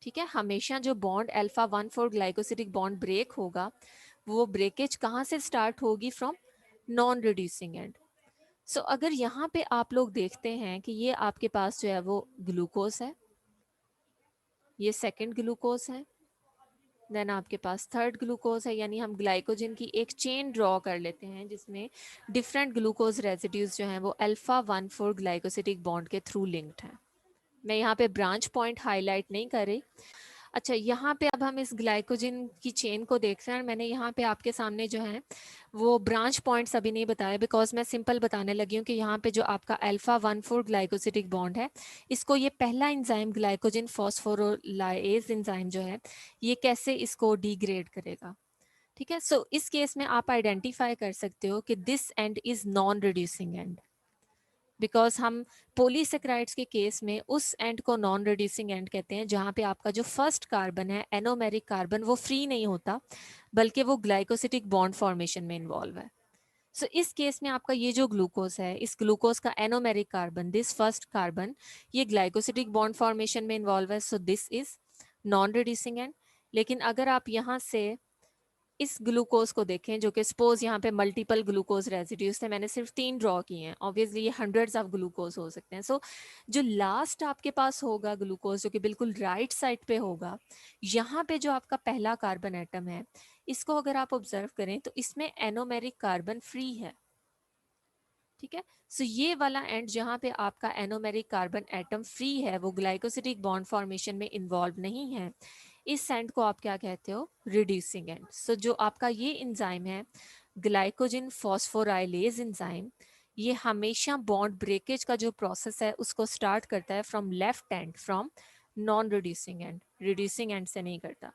ठीक है, हमेशा जो bond alpha 1,4 glycosidic bond break होगा वो ब्रेकेज कहाँ से स्टार्ट होगी, from non reducing end. So अगर यहाँ पे आप लोग देखते हैं कि ये आपके पास जो है वो ग्लूकोज है, ये सेकंड ग्लूकोज है, देन आपके पास थर्ड ग्लूकोज है, यानी हम ग्लाइकोजन की एक चेन ड्रॉ कर लेते हैं जिसमें डिफरेंट ग्लूकोज रेजिड्यूज जो हैं वो alpha 1,4 ग्लाइकोसिटिक बॉन्ड के थ्रू लिंक्ड हैं। मैं यहाँ पे ब्रांच पॉइंट हाईलाइट नहीं कर रही। अच्छा, यहाँ पे अब हम इस ग्लाइकोजन की चेन को देख रहे हैं। मैंने यहाँ पे आपके सामने जो है वो ब्रांच पॉइंट्स अभी नहीं बताया बिकॉज मैं सिंपल बताने लगी हूँ कि यहाँ पे जो आपका alpha 1,4 ग्लाइकोसिटिक बॉन्ड है इसको ये पहला एंजाइम ग्लाइकोजन फॉस्फोरोलाइएज एंजाइम जो है ये कैसे इसको डिग्रेड करेगा। ठीक है, सो इस केस में आप आइडेंटिफाई कर सकते हो कि this and is non reducing and, because हम पॉलीसेक्राइड्स के केस में उस एंड को नॉन रिड्यूसिंग एंड कहते हैं जहाँ पे आपका जो फर्स्ट कार्बन है एनोमेरिक कार्बन वो फ्री नहीं होता बल्कि वो ग्लाइकोसिटिक बॉन्ड फॉर्मेशन में इन्वॉल्व है। सो इस केस में आपका ये जो ग्लूकोज है, इस ग्लूकोज का anomeric carbon, this first carbon, ये ग्लाइकोसिटिक बॉन्ड फॉर्मेशन में इन्वॉल्व है, so this is non reducing and. लेकिन अगर आप यहाँ से इस ग्लूकोज को देखें, जो कि सपोज यहाँ पे मल्टीपल ग्लूकोज रेजिड्यूज थे, मैंने सिर्फ 3 ड्रॉ किए हैं, ऑब्वियसली ये हंड्रेड्स ऑफ ग्लूकोज हो सकते हैं। सो जो लास्ट आपके पास होगा ग्लूकोज, जो कि बिल्कुल राइट साइड पे होगा, यहाँ पे जो आपका पहला कार्बन एटम है, इसको अगर आप ऑब्जर्व करें तो इसमें एनोमेरिक कार्बन फ्री है। ठीक है, सो ये वाला एंड जहां पे आपका एनोमेरिक कार्बन एटम फ्री है, वो ग्लाइकोसिटिक बॉन्ड फॉर्मेशन में इन्वॉल्व नहीं है, इस एंड को आप क्या कहते हो, रिड्यूसिंग एंड। सो जो आपका ये इंजाइम है, ग्लाइकोजन फॉस्फोराइलेज इंजाइम, ये हमेशा बॉन्ड ब्रेकेज का जो प्रोसेस है उसको स्टार्ट करता है from left and, from non reducing and, reducing and से नहीं करता।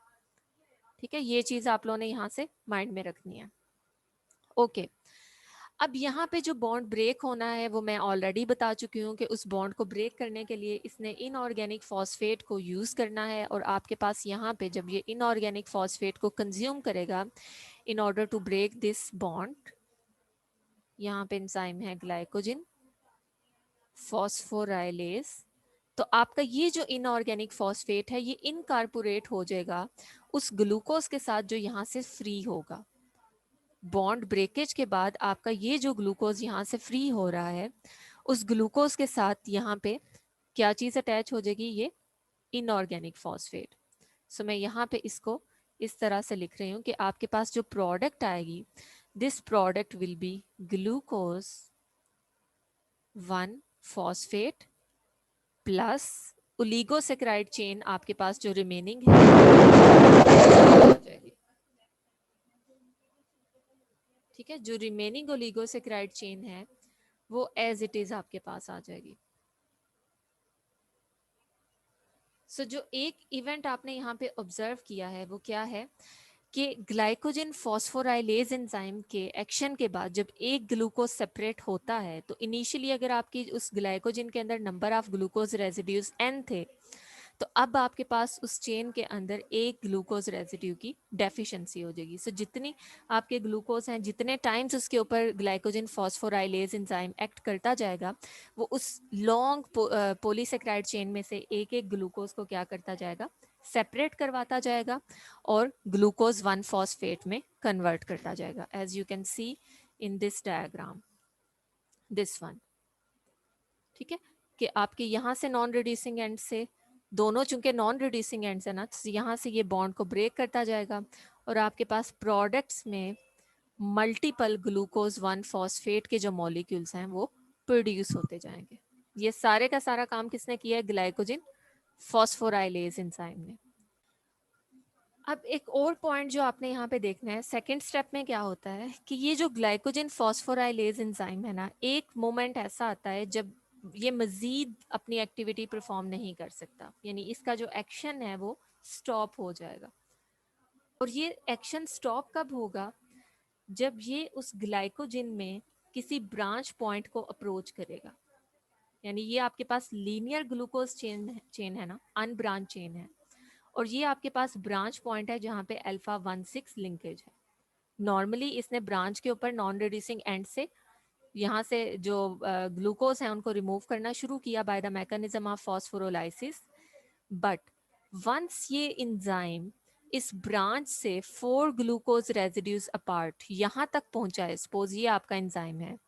ठीक है, ये चीज आप लोगों ने यहाँ से माइंड में रखनी है। ओके, अब यहाँ पे जो बॉन्ड ब्रेक होना है वो मैं ऑलरेडी बता चुकी हूँ कि उस बॉन्ड को ब्रेक करने के लिए इसने इनऑर्गेनिक फॉस्फेट को यूज़ करना है, और आपके पास यहाँ पे जब ये इनऑर्गेनिक फॉस्फेट को कंज्यूम करेगा in order to break this bond, यहाँ पे एंजाइम है ग्लाइकोजन फॉस्फोराइलेज, तो आपका ये जो इनऑर्गेनिक फॉस्फेट है ये इनकार्पोरेट हो जाएगा उस ग्लूकोज के साथ जो यहाँ से फ्री होगा। बॉन्ड ब्रेकेज के बाद आपका ये जो ग्लूकोज यहाँ से फ्री हो रहा है, उस ग्लूकोज के साथ यहाँ पे क्या चीज़ अटैच हो जाएगी, ये इनऑर्गेनिक फॉस्फेट। सो मैं यहाँ पे इसको इस तरह से लिख रही हूँ कि आपके पास जो प्रोडक्ट आएगी, this product will be glucose 1 phosphate plus oligosaccharide chain, आपके पास जो रिमेनिंग है हो जाएगी। ठीक है, जो रिमेनिंग ओलिगोसेक्राइड चेन है वो एज इट इज आपके पास आ जाएगी। सो जो एक इवेंट आपने यहाँ पे ऑब्जर्व किया है वो क्या है कि ग्लाइकोजन फॉस्फोराइलेज एंजाइम के एक्शन के बाद जब एक ग्लूकोज सेपरेट होता है, तो इनिशियली अगर आपकी उस ग्लाइकोजन के अंदर number of glucose residues n थे, तो अब आपके पास उस चेन के अंदर एक ग्लूकोज रेजिड्यू की डेफिशिएंसी हो जाएगी। सो जितनी आपके ग्लूकोज हैं, जितने टाइम्स उसके ऊपर ग्लाइकोजन फॉस्फोराइलेज एंजाइम एक्ट करता जाएगा, वो उस लॉन्ग पॉलीसेक्राइड चेन में से एक एक ग्लूकोज को क्या करता जाएगा, सेपरेट करवाता जाएगा और ग्लूकोज 1 फॉस्फेट में कन्वर्ट करता जाएगा, as you can see in this diagram, this one. ठीक है, कि आपके यहाँ से नॉन रिड्यूसिंग एंड से, दोनों चूंकि नॉन रिड्यूसिंग एंड्स है ना, तो यहाँ से ये बॉन्ड को ब्रेक करता जाएगा और आपके पास प्रोडक्ट्स में मल्टीपल ग्लूकोज 1 फॉस्फेट के जो मॉलिक्यूल्स हैं वो प्रोड्यूस होते जाएंगे। ये सारे का सारा काम किसने किया है, ग्लाइकोजन फॉस्फोराइलेज एंजाइम ने। अब एक और पॉइंट जो आपने यहाँ पे देखना है, सेकेंड स्टेप में क्या होता है कि ये जो ग्लाइकोजन फॉस्फोराइलेज एंजाइम है ना, एक मोमेंट ऐसा आता है जब ये मजीद अपनी एक्टिविटी परफॉर्म नहीं कर सकता, यानी इसका जो एक्शन है वो स्टॉप हो जाएगा। और ये एक्शन स्टॉप कब होगा, जब ये उस ग्लाइकोजन में किसी ब्रांच पॉइंट को अप्रोच करेगा। यानी ये आपके पास लीनियर ग्लूकोज चेन है ना, अनब्रांच चेन है, और ये आपके पास ब्रांच पॉइंट है जहाँ पे अल्फा 1,6 लिंकेज है। नॉर्मली इसने ब्रांच के ऊपर नॉन रिड्यूसिंग एंड से यहाँ से जो ग्लूकोज है उनको रिमूव करना शुरू किया by the mechanism of phosphorolysis, but once ये इंजाइम इस ब्रांच से 4 ग्लूकोज रेजिड्यूज अपार्ट यहाँ तक पहुंचा है, सपोज ये आपका इंजाइम है,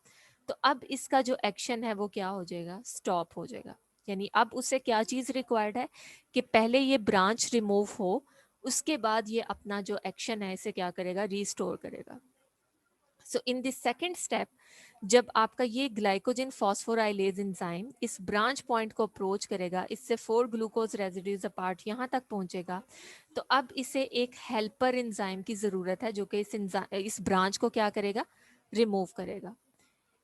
तो अब इसका जो एक्शन है वो क्या हो जाएगा, स्टॉप हो जाएगा। यानी अब उससे क्या चीज रिक्वायर्ड है कि पहले ये ब्रांच रिमूव हो, उसके बाद ये अपना जो एक्शन है इसे क्या करेगा, रीस्टोर करेगा। सो इन दिस सेकेंड स्टेप, जब आपका ये ग्लाइकोजन फॉस्फोराइलेज एंजाइम इस ब्रांच पॉइंट को अप्रोच करेगा, इससे 4 ग्लूकोज रेजिड्यूज अपार्ट यहाँ तक पहुंचेगा, तो अब इसे एक हेल्पर एंजाइम की जरूरत है जो कि इस ब्रांच को क्या करेगा, रिमूव करेगा।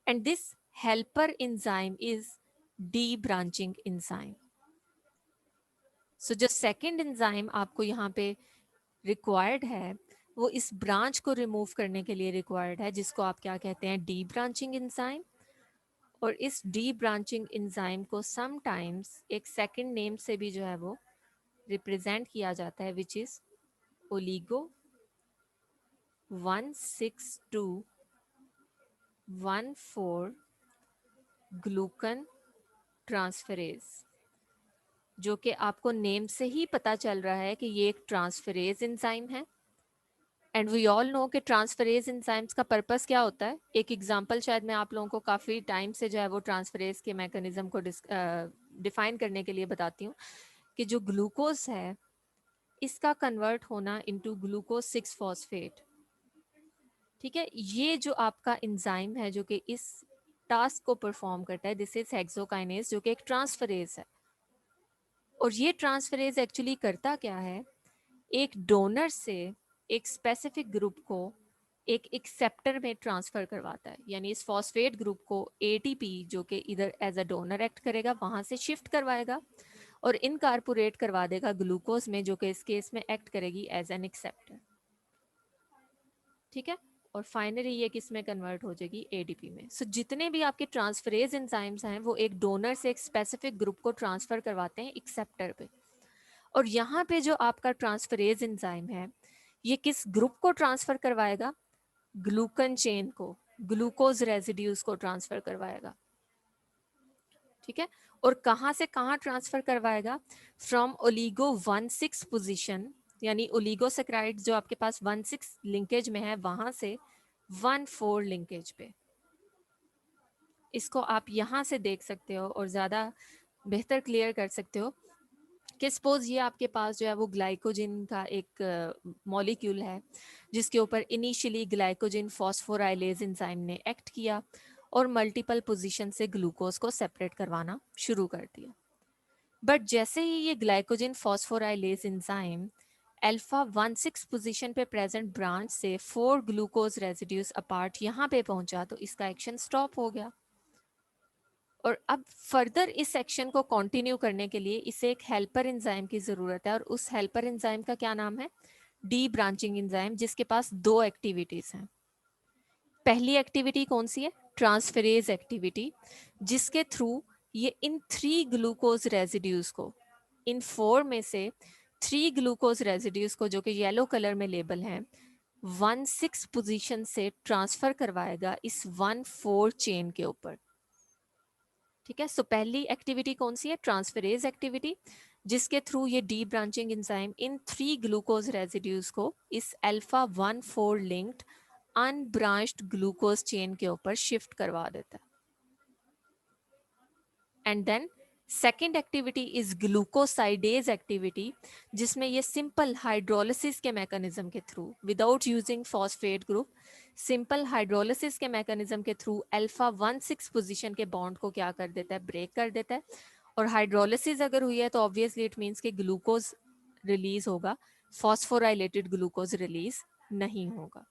And this helper enzyme is debranching enzyme. So जो second enzyme आपको यहाँ पे required है, वो इस ब्रांच को रिमूव करने के लिए रिक्वायर्ड है, जिसको आप क्या कहते हैं, डी ब्रांचिंग एंजाइम। और इस डी ब्रांचिंग एंजाइम को समटाइम्स एक सेकंड नेम से भी जो है वो रिप्रेजेंट किया जाता है, which is oligo 162 1,4 glucan transferase, जो कि आपको नेम से ही पता चल रहा है कि ये एक ट्रांसफरेज एंजाइम है। एंड वी ऑल नो कि ट्रांसफरेज एंजाइम्स का पर्पस क्या होता है। एक एग्जांपल शायद मैं आप लोगों को काफ़ी टाइम से जो है वो ट्रांसफरेज के मैकेनिज्म को डिफाइन करने के लिए बताती हूँ कि जो ग्लूकोज है इसका कन्वर्ट होना इनटू ग्लूकोज 6 फॉस्फेट। ठीक है, ये जो आपका एंजाइम है जो कि इस टास्क को परफॉर्म करता है, दिस इज हेक्सोकाइनेज, जो कि एक ट्रांसफरेज है। और ये ट्रांसफरेज एक्चुअली करता क्या है, एक डोनर से एक स्पेसिफिक ग्रुप को एक एक्सेप्टर में ट्रांसफर करवाता है। यानी इस फॉस्फेट ग्रुप को एटीपी जो कि इधर एज अ डोनर एक्ट करेगा वहां से शिफ्ट करवाएगा और इनकारपोरेट करवा देगा ग्लूकोज में, जो कि इस केस में एक्ट करेगी एज एन एक्सेप्टर। ठीक है, और फाइनली ये किस में कन्वर्ट हो जाएगी, एडीपी में। सो जितने भी आपके ट्रांसफरेज एंजाइम्स हैं वो एक डोनर से एक स्पेसिफिक ग्रुप को ट्रांसफर करवाते हैं एक्सेप्टर पे। और यहाँ पे जो आपका ट्रांसफरेज एंजाइम है ये किस ग्रुप को ट्रांसफर करवाएगा, ग्लूकन चेन को, ग्लूकोज रेजिड्यूज को ट्रांसफर करवाएगा। ठीक है, और कहाँ से कहाँ ट्रांसफर करवाएगा, फ्रॉम ओलिगो 1,6 पोजीशन, यानी ओलिगोसेक्राइड जो आपके पास 1,6 लिंकेज में है वहां से 1,4 लिंकेज पे। इसको आप यहाँ से देख सकते हो और ज़्यादा बेहतर क्लियर कर सकते हो कि सपोज ये आपके पास जो है वो ग्लाइकोजिन का एक मॉलिक्यूल है जिसके ऊपर इनिशियली ग्लाइकोजिन फॉस्फोराइलेज एंजाइम ने एक्ट किया और मल्टीपल पोजीशन से ग्लूकोज को सेपरेट करवाना शुरू कर दिया। बट जैसे ही ये glycogen phosphorylase enzyme alpha 1,6 position पे प्रेजेंट ब्रांच से 4 ग्लूकोज रेजिड्यूज अपार्ट यहाँ पे पहुंचा तो इसका एक्शन स्टॉप हो गया। और अब फर्दर इस सेक्शन को कंटिन्यू करने के लिए इसे एक हेल्पर एंजाइम की ज़रूरत है, और उस हेल्पर एंजाइम का क्या नाम है, डी ब्रांचिंग एंजाइम, जिसके पास दो एक्टिविटीज़ हैं। पहली एक्टिविटी कौन सी है, ट्रांसफरेज एक्टिविटी, जिसके थ्रू ये इन 3 ग्लूकोज रेजिड्यूज को, इन 4 में से 3 ग्लूकोज रेजिड्यूज को जो कि येलो कलर में लेबल हैं 1,6 पोजीशन से ट्रांसफर करवाएगा इस 1,4 चेन के ऊपर। ठीक है, सो पहली एक्टिविटी कौन सी है, ट्रांसफरेज एक्टिविटी, जिसके थ्रू ये डी ब्रांचिंग एंजाइम इन 3 ग्लूकोज रेजिड्यूज को इस alpha 1,4 linked unbranched glucose chain के ऊपर शिफ्ट करवा देता है। And then second activity is glucosidase activity, जिसमें ये सिंपल हाइड्रोलिसिस के मैकेनिज्म के through without using phosphate group, simple hydrolysis के मैकेनिज्म के थ्रू अल्फा 1,6 पोजीशन के बॉन्ड को क्या कर देता है, ब्रेक कर देता है। और हाइड्रोलिसिस अगर हुई है तो ऑब्वियसली इट मीन्स कि ग्लूकोज रिलीज होगा, फॉस्फोराइलेटेड ग्लूकोज रिलीज नहीं होगा।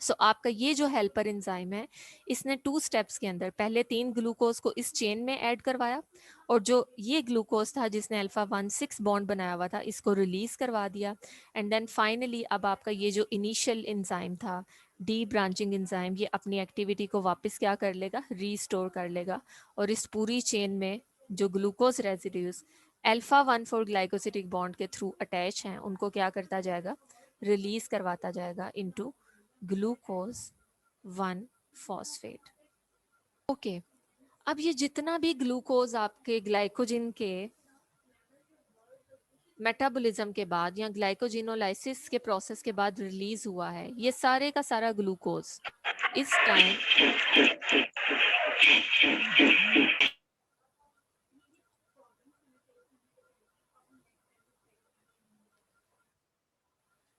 सो आपका ये जो हेल्पर एंजाइम है इसने 2 स्टेप्स के अंदर पहले 3 ग्लूकोज को इस चेन में ऐड करवाया, और जो ये ग्लूकोज था जिसने अल्फा 1,6 बॉन्ड बनाया हुआ था इसको रिलीज करवा दिया। एंड देन फाइनली अब आपका ये जो इनिशियल एंजाइम था डी ब्रांचिंग एंजाइम, ये अपनी एक्टिविटी को वापस क्या कर लेगा, रीस्टोर कर लेगा, और इस पूरी चेन में जो glucose residues alpha 1,4 glycosidic bond के थ्रू अटैच हैं उनको क्या करता जाएगा, रिलीज करवाता जाएगा इनटू ग्लूकोज 1 फॉस्फेट। ओके, अब ये जितना भी ग्लूकोज आपके ग्लाइकोजिन के मेटाबॉलिज्म के बाद या ग्लाइकोजिनोलाइसिस के प्रोसेस के बाद रिलीज हुआ है, ये सारे का सारा ग्लूकोज इस टाइम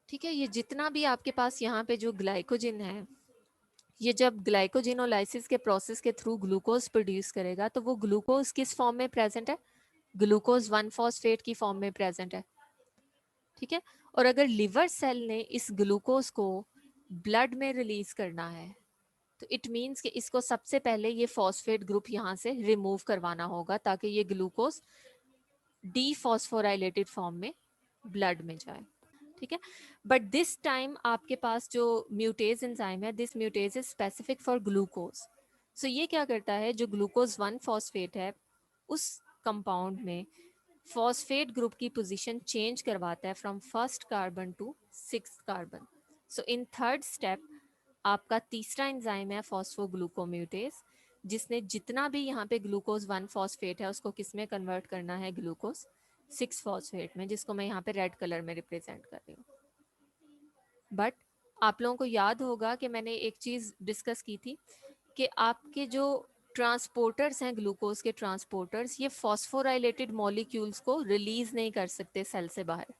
ठीक है, ये जितना भी आपके पास यहाँ पे जो ग्लाइकोजिन है ये जब ग्लाइकोजिनोलाइसिस के प्रोसेस के थ्रू ग्लूकोज प्रोड्यूस करेगा तो वो ग्लूकोज किस फॉर्म में प्रेजेंट है, ग्लूकोज 1 फॉस्फेट की फॉर्म में प्रेजेंट है। ठीक है, और अगर लिवर सेल ने इस ग्लूकोज को ब्लड में रिलीज करना है तो इट मीन्स कि इसको सबसे पहले ये फॉस्फेट ग्रुप यहाँ से रिमूव करवाना होगा ताकि ये ग्लूकोज डीफॉस्फोराइलेटेड फॉर्म में ब्लड में जाए। ठीक है, बट दिस टाइम आपके पास जो म्यूटेज एंजाइम है, this mutase is specific for glucose. So ये क्या करता है, जो ग्लूकोज 1 फॉस्फेट है उस कंपाउंड में फॉस्फेट ग्रुप की पोजीशन चेंज करवाता है from first carbon to 6th carbon. So in third step आपका तीसरा एंजाइम है फॉस्फोग्लूकोम्यूटेज, जिसने जितना भी यहाँ पे ग्लूकोज 1 फॉस्फेट है उसको किस में कन्वर्ट करना है, ग्लूकोज 6 फॉस्फेट में, जिसको मैं यहाँ पे रेड कलर में रिप्रेजेंट कर रही हूँ। बट आप लोगों को याद होगा कि मैंने एक चीज डिस्कस की थी कि आपके जो ट्रांसपोर्टर्स हैं, ग्लूकोज के ट्रांसपोर्टर्स, ये फॉस्फोराइलेटेड मॉलिक्यूल्स को रिलीज नहीं कर सकते सेल से बाहर।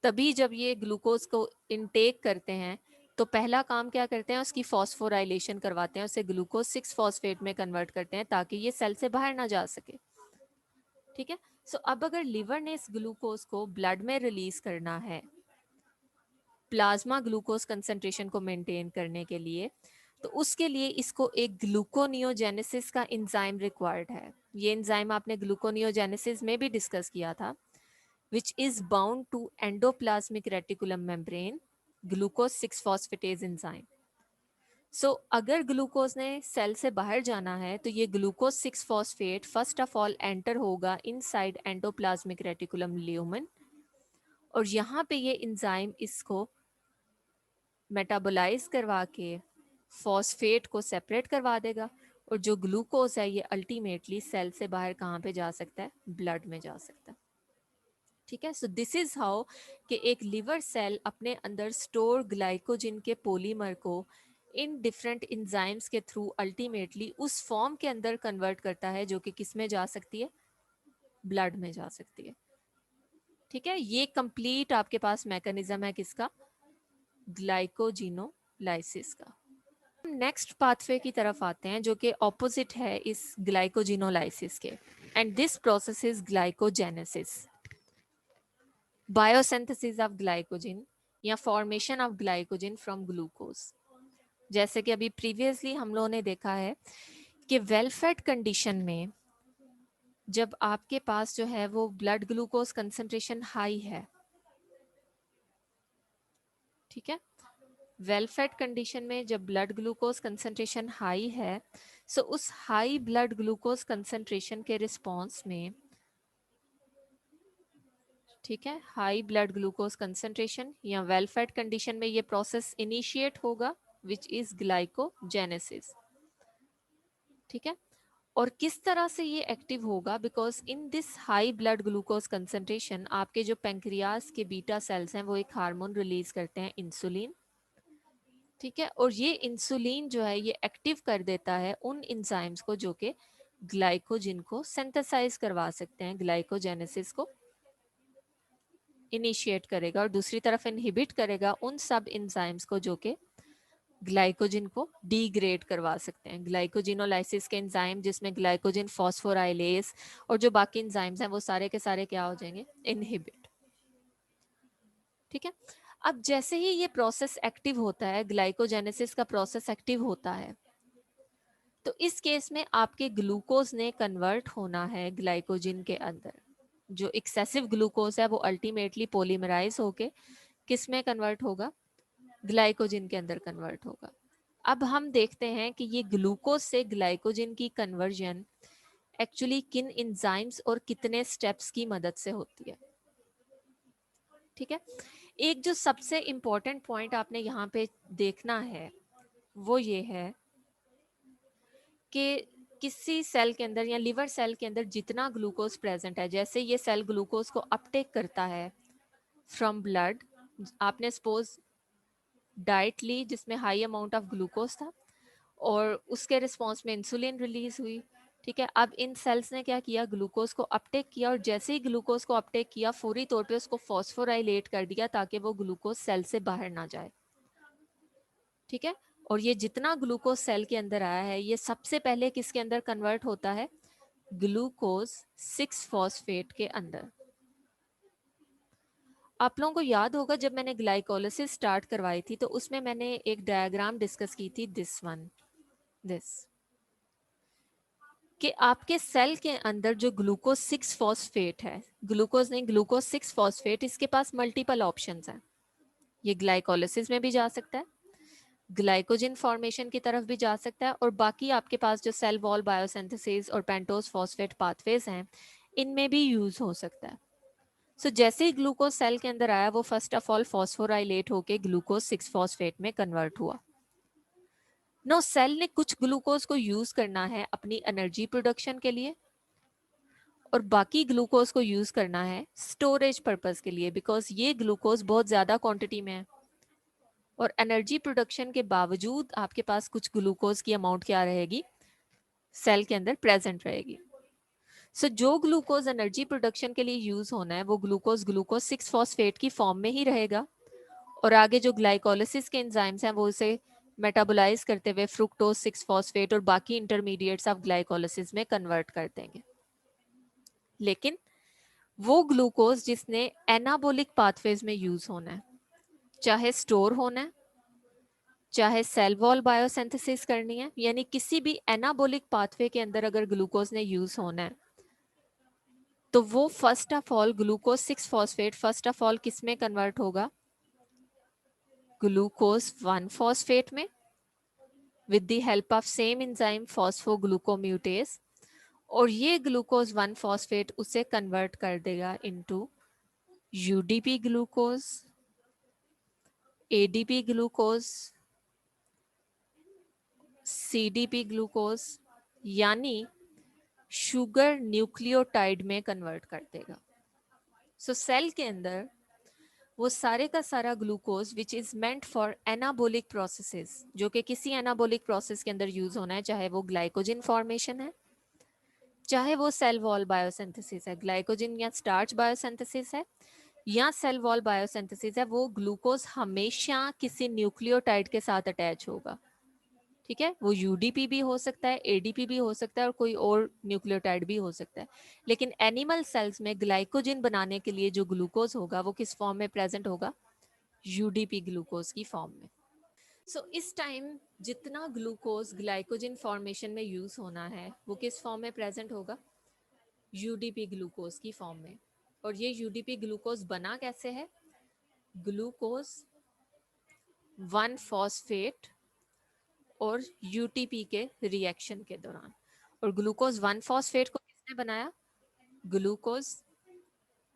तभी जब ये ग्लूकोज को इनटेक करते हैं तो पहला काम क्या करते हैं, उसकी फॉस्फोराइलेशन करवाते हैं, उसे ग्लूकोज 6 फॉस्फेट में कन्वर्ट करते हैं ताकि ये सेल से बाहर ना जा सके। ठीक है, सो अब अगर लिवर ने इस ग्लूकोज को ब्लड में रिलीज करना है प्लाज्मा ग्लूकोज कंसंट्रेशन को मेंटेन करने के लिए, तो उसके लिए इसको एक ग्लूकोनियोजेनेसिस का एंजाइम रिक्वायर्ड है। ये एंजाइम आपने ग्लूकोनियोजेनेसिस में भी डिस्कस किया था, which is bound to endoplasmic reticulum membrane, glucose 6 phosphatase enzyme. So अगर ग्लूकोज ने सेल से बाहर जाना है तो ये glucose 6 phosphate first of all enter होगा इनसाइड एंडोप्लाज्मिक रेटिकुलम ल्यूमन, और यहाँ पे ये एंजाइम इसको मेटाबोलाइज करवा के फॉस्फेट को सेपरेट करवा देगा, और जो ग्लूकोज है ये अल्टीमेटली सेल से बाहर कहाँ पे जा सकता है, ब्लड में जा सकता है। ठीक है, सो दिस इज हाउ कि एक लिवर सेल अपने अंदर स्टोर ग्लाइकोजन के पॉलीमर को इन डिफरेंट एंजाइम्स के थ्रू अल्टीमेटली उस फॉर्म के अंदर कन्वर्ट करता है जो कि किस में जा सकती है, ब्लड में जा सकती है। ठीक है, ये कंप्लीट आपके पास मैकेनिज्म है किसका, ग्लाइकोजिनोलाइसिस का। नेक्स्ट पाथवे की तरफ आते हैं जो कि ऑपोजिट है इस ग्लाइकोजिनोलाइसिस के, and this process is glycogenesis, biosynthesis of glycogen या formation of glycogen from glucose. जैसे कि अभी प्रीवियसली हम लोगों ने देखा है कि वेल फेड कंडीशन में जब आपके पास जो है वो ब्लड ग्लूकोज कंसंट्रेशन हाई है, ठीक है, वेल फेड कंडीशन में जब ब्लड ग्लूकोज कंसंट्रेशन हाई है, सो उस हाई ब्लड ग्लूकोज कंसंट्रेशन के रिस्पॉन्स में, ठीक है, हाई ब्लड ग्लूकोज कंसंट्रेशन या वेल फेड कंडीशन में ये प्रोसेस इनिशिएट होगा विच इज ग्लाइकोजेनेसिस। ठीक है, और किस तरह से ये एक्टिव होगा, because in this high blood glucose concentration आपके जो पेंक्रियाज के बीटा सेल्स हैं वो एक हार्मोन रिलीज करते हैं, इंसुलिन। ठीक है, और ये इंसुलिन जो है ये एक्टिव कर देता है उन एंजाइम्स को जो कि ग्लाइकोजन को सिंथेसाइज करवा सकते हैं, ग्लाइकोजेनेसिस को इनिशिएट करेगा, और दूसरी तरफ इनहिबिट करेगा उन सब एंजाइम्स को जो कि ग्लाइकोजन को डिग्रेड करवा सकते हैं। ग्लाइकोजिनोलाइसिस के एंजाइम जिसमें ग्लाइकोजन फॉस्फोराइलेज और जो बाकी एंजाइम्स हैं वो सारे के सारे क्या हो जाएंगे, इनहिबिट। ठीक है, अब जैसे ही ये प्रोसेस एक्टिव होता है, ग्लाइकोजेनेसिस का प्रोसेस एक्टिव होता है, तो इस केस में आपके ग्लूकोज ने कन्वर्ट होना है ग्लाइकोजन के अंदर। जो एक्सेसिव ग्लूकोज है वो अल्टीमेटली पॉलीमराइज होके किस में कन्वर्ट होगा, ग्लाइकोजन के अंदर कन्वर्ट होगा। अब हम देखते हैं कि ये ग्लूकोज से ग्लाइकोजन की कन्वर्जन एक्चुअली किन एंजाइम्स और कितने स्टेप्स की मदद से होती है। ठीक है, एक जो सबसे इंपॉर्टेंट पॉइंट आपने यहाँ पे देखना है वो ये है कि किसी सेल के अंदर या लिवर सेल के अंदर जितना ग्लूकोज प्रेजेंट है, जैसे ये सेल ग्लूकोज को अपटेक करता है फ्रॉम ब्लड, आपने सपोज डाइट ली जिसमें हाई अमाउंट ऑफ ग्लूकोज था और उसके रिस्पॉन्स में इंसुलिन रिलीज हुई। ठीक है, अब इन सेल्स ने क्या किया, ग्लूकोज को अपटेक किया, और जैसे ही ग्लूकोज को अपटेक किया फौरी तौर पे उसको फॉस्फोराइलेट कर दिया ताकि वो ग्लूकोज सेल से बाहर ना जाए। ठीक है, और ये जितना ग्लूकोज सेल के अंदर आया है ये सबसे पहले किसके अंदर कन्वर्ट होता है, ग्लूकोज 6 फॉस्फेट के अंदर। आप लोगों को याद होगा जब मैंने ग्लाइकोलिसिस स्टार्ट करवाई थी तो उसमें मैंने एक डायग्राम डिस्कस की थी, दिस वन, दिस, कि आपके सेल के अंदर जो ग्लूकोज 6 फॉस्फेट है, ग्लूकोज नहीं, ग्लूकोज 6 फॉस्फेट, इसके पास मल्टीपल ऑप्शंस हैं। ये ग्लाइकोलिसिस में भी जा सकता है, ग्लाइकोजन फॉर्मेशन की तरफ भी जा सकता है, और बाकी आपके पास जो सेल वॉल बायोसिंथेसिस और पेंटोज फॉस्फेट पाथवेज हैं इनमें भी यूज हो सकता है। सो जैसे ही ग्लूकोज सेल के अंदर आया वो फर्स्ट ऑफ ऑल फॉस्फोराइलेट होके ग्लूकोज 6 फॉस्फेट में कन्वर्ट हुआ। नो सेल ने कुछ ग्लूकोज को यूज करना है अपनी एनर्जी प्रोडक्शन के लिए और बाकी ग्लूकोज को यूज करना है स्टोरेज पर्पस के लिए, बिकॉज ये ग्लूकोज बहुत ज्यादा क्वांटिटी में है और एनर्जी प्रोडक्शन के बावजूद आपके पास कुछ ग्लूकोज की अमाउंट क्या रहेगी, सेल के अंदर प्रेजेंट रहेगी। सो जो ग्लूकोज एनर्जी प्रोडक्शन के लिए यूज होना है वो ग्लूकोज ग्लूकोज 6 फॉस्फेट की फॉर्म में ही रहेगा और आगे जो ग्लाइकोलिसिस के एंजाइम्स हैं वो उसे मेटाबोलाइज करते हुए फ्रुक्टोज 6 फॉस्फेट और बाकी इंटरमीडिएट्स ऑफ ग्लाइकोलिसिस में कन्वर्ट कर देंगे। लेकिन वो ग्लूकोज जिसने एनाबोलिक पाथवेज में यूज होना है, चाहे स्टोर होना है, चाहे सेल वॉल बायोसिंथेसिस करनी है, यानी किसी भी एनाबोलिक पाथवे के अंदर अगर ग्लूकोज ने यूज होना है तो वो first of all glucose 6 phosphate first of all किस में कन्वर्ट होगा, ग्लूकोज 1 फॉस्फेट में with the help of same enzyme phosphoglucoamutase, और ये ग्लूकोज 1 फॉस्फेट उसे कन्वर्ट कर देगा into UDP glucose, ADP glucose, CDP glucose, यानी शुगर न्यूक्लियोटाइड में कन्वर्ट कर देगा। सो सेल के अंदर वो सारे का सारा glucose which is meant for anabolic processes, जो कि किसी एनाबोलिक प्रोसेस के अंदर यूज होना है, चाहे वो ग्लाइकोजन फॉर्मेशन है, चाहे वो सेल वॉल बायोसिंथेसिस है, ग्लाइकोजन या स्टार्च बायोसिंथेसिस है या सेल वॉल बायोसिंथेसिस है, वो ग्लूकोज हमेशा किसी न्यूक्लियोटाइड के साथ अटैच होगा। ठीक है, वो यूडीपी भी हो सकता है, एडीपी भी हो सकता है और कोई और न्यूक्लियोटाइड भी हो सकता है। लेकिन एनिमल सेल्स में ग्लाइकोजन बनाने के लिए जो ग्लूकोज होगा वो किस फॉर्म में प्रेजेंट होगा, यूडीपी ग्लूकोज की फॉर्म में। सो इस टाइम जितना ग्लूकोज ग्लाइकोजन फॉर्मेशन में यूज होना है वो किस फॉर्म में प्रेजेंट होगा, यूडीपी ग्लूकोज की फॉर्म में। और ये यूडीपी ग्लूकोज बना कैसे है, ग्लूकोज 1 फॉस्फेट और यूटीपी के रिएक्शन के दौरान। और ग्लूकोज 1 फॉस्फेट को किसने बनाया, ग्लूकोज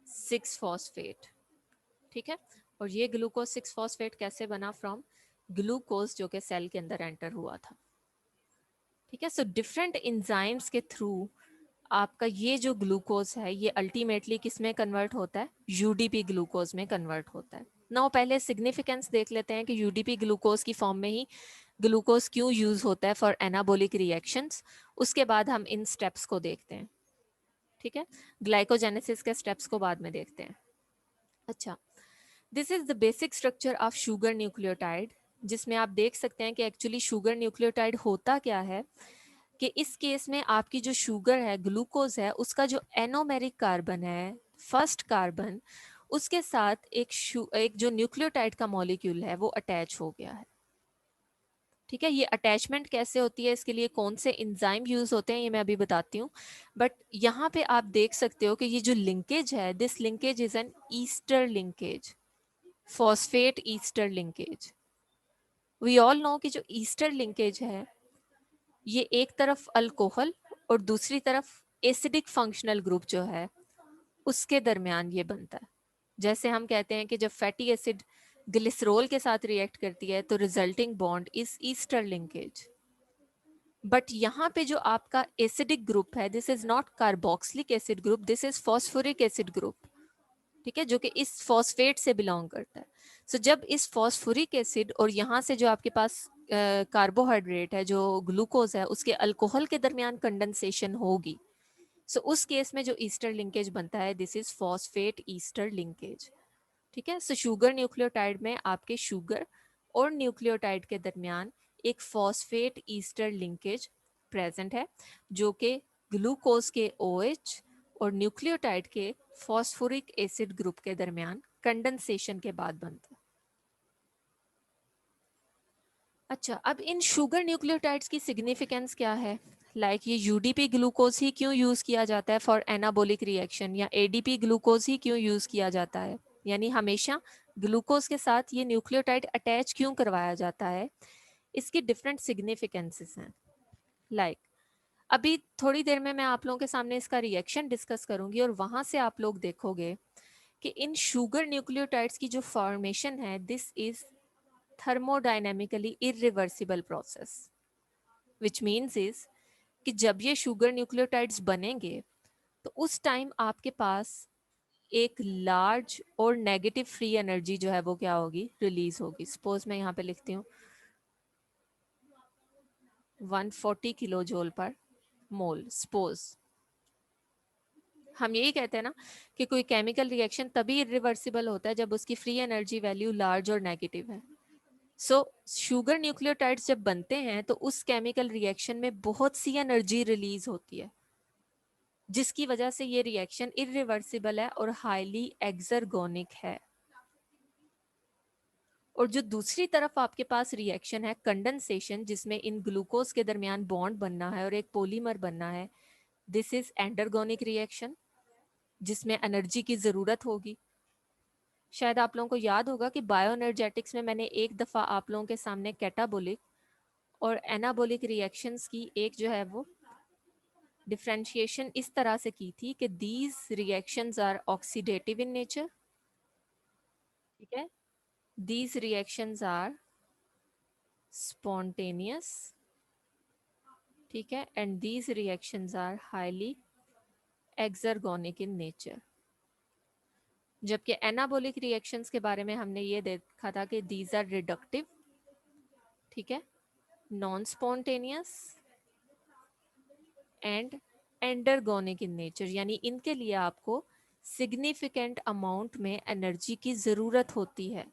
6 फॉस्फेट। ठीक है, और ये ग्लूकोज 6 फॉस्फेट कैसे बना, फ्रॉम ग्लूकोज जो कि सेल के अंदर एंटर हुआ था। ठीक है, सो डिफरेंट एंजाइम्स के थ्रू आपका ये जो ग्लूकोज है ये अल्टीमेटली किस में कन्वर्ट होता है, यूडीपी ग्लूकोज में कन्वर्ट होता है। नाउ पहले सिग्निफिकेंस देख लेते हैं कि यूडीपी ग्लूकोज की फॉर्म में ही ग्लूकोज क्यों यूज होता है फॉर एनाबोलिक रिएक्शंस, उसके बाद हम इन स्टेप्स को देखते हैं। ठीक है, ग्लाइकोजेनेसिस के स्टेप्स को बाद में देखते हैं। अच्छा, this is the basic structure of sugar nucleotide, जिसमें आप देख सकते हैं कि एक्चुअली शुगर न्यूक्लियोटाइड होता क्या है, कि इस केस में आपकी जो शुगर है, ग्लूकोज है, उसका जो एनोमेरिक कार्बन है, फर्स्ट कार्बन, उसके साथ एक जो न्यूक्लियोटाइड का मॉलिक्यूल है वो अटैच हो गया है। ठीक है, ये अटैचमेंट कैसे होती है, इसके लिए कौन से एंजाइम यूज होते हैं ये मैं अभी बताती हूँ। बट यहाँ पे आप देख सकते हो कि ये जो लिंकेज है, this linkage is an ester linkage, phosphate ester linkage. We all know कि जो ईस्टर लिंकेज है ये एक तरफ अल्कोहल और दूसरी तरफ एसिडिक फंक्शनल ग्रुप जो है उसके दरमियान ये बनता है। जैसे हम कहते हैं कि जब फैटी एसिड ग्लिसरॉल के साथ रिएक्ट करती है तो resulting bond is Easter linkage. But यहाँ पे जो आपका एसिडिक ग्रुप है, this is not carboxylic acid group, this is phosphoric acid group. ठीक है, जो कि इस फॉस्फेट से बिलोंग करता है। सो जब इस फॉस्फोरिक एसिड और यहाँ से जो आपके पास कार्बोहाइड्रेट है, जो ग्लूकोज है, उसके अल्कोहल के दरमियान कंडेंसेशन होगी। सो उस केस में जो ईस्टर लिंकेज बनता है, this is phosphate ester linkage. ठीक है, सो शुगर न्यूक्लियोटाइड में आपके शुगर और न्यूक्लियोटाइड के दरमियान एक फॉस्फेट ईस्टर लिंकेज प्रेजेंट है, जो कि ग्लूकोज के OH और न्यूक्लियोटाइड के फॉस्फोरिक एसिड ग्रुप के दरमियान कंडेंसेशन के बाद बनता है। अच्छा, अब इन शुगर न्यूक्लियोटाइड्स की सिग्निफिकेंस क्या है, लाइक ये यूडीपी ग्लूकोज ही क्यों यूज किया जाता है फॉर एनाबोलिक रिएक्शन, या एडीपी ग्लूकोज ही क्यों यूज किया जाता है, यानी हमेशा ग्लूकोज के साथ ये न्यूक्लियोटाइड अटैच क्यों करवाया जाता है, इसकी डिफरेंट सिग्निफिकेंसेस हैं। लाइक अभी थोड़ी देर में मैं आप लोगों के सामने इसका रिएक्शन डिस्कस करूंगी और वहां से आप लोग देखोगे कि इन शुगर न्यूक्लियोटाइड्स की जो फॉर्मेशन है, this is thermodynamically irreversible process. Which means is कि जब ये शुगर न्यूक्लियोटाइड्स बनेंगे तो उस टाइम आपके पास एक लार्ज और नेगेटिव फ्री एनर्जी जो है वो क्या होगी, रिलीज होगी. सपोज मैं यहाँ पे लिखती हूँ 140 किलो जोल पर मोल. सपोज हम यही कहते हैं ना कि कोई केमिकल रिएक्शन तभी इरिवर्सिबल होता है जब उसकी फ्री एनर्जी वैल्यू लार्ज और नेगेटिव है. सो शुगर न्यूक्लियोटाइड्स जब बनते हैं तो उस केमिकल रिएक्शन में बहुत सी एनर्जी रिलीज होती है, जिसकी वजह से ये रिएक्शन इरिवर्सिबल है और हाईली एक्सर्गोनिक है. और जो दूसरी तरफ आपके पास रिएक्शन है कंडेंसेशन, जिसमें इन ग्लूकोज के दरमियान बॉन्ड बनना है और एक पॉलीमर बनना है, दिस इज एंडरगोनिक रिएक्शन जिसमें एनर्जी की जरूरत होगी. शायद आप लोगों को याद होगा कि बायोएनर्जेटिक्स में मैंने एक दफा आप लोगों के सामने कैटाबोलिक और एनाबोलिक रिएक्शंस की एक जो है वो डिफरेंशिएशन इस तरह से की थी कि these reactions are oxidative in nature. ठीक है, दीज रिएक्शंस आर स्पॉन्टेनियस. ठीक है, and these reactions are highly exergonic in nature. जबकि एनाबोलिक रिएक्शंस के बारे में हमने ये देखा था कि दीज आर रिडक्टिव. ठीक है, non spontaneous and endergonic in nature, यानी इनके लिए आपको सिग्निफिकेंट अमाउंट में एनर्जी की जरूरत होती है.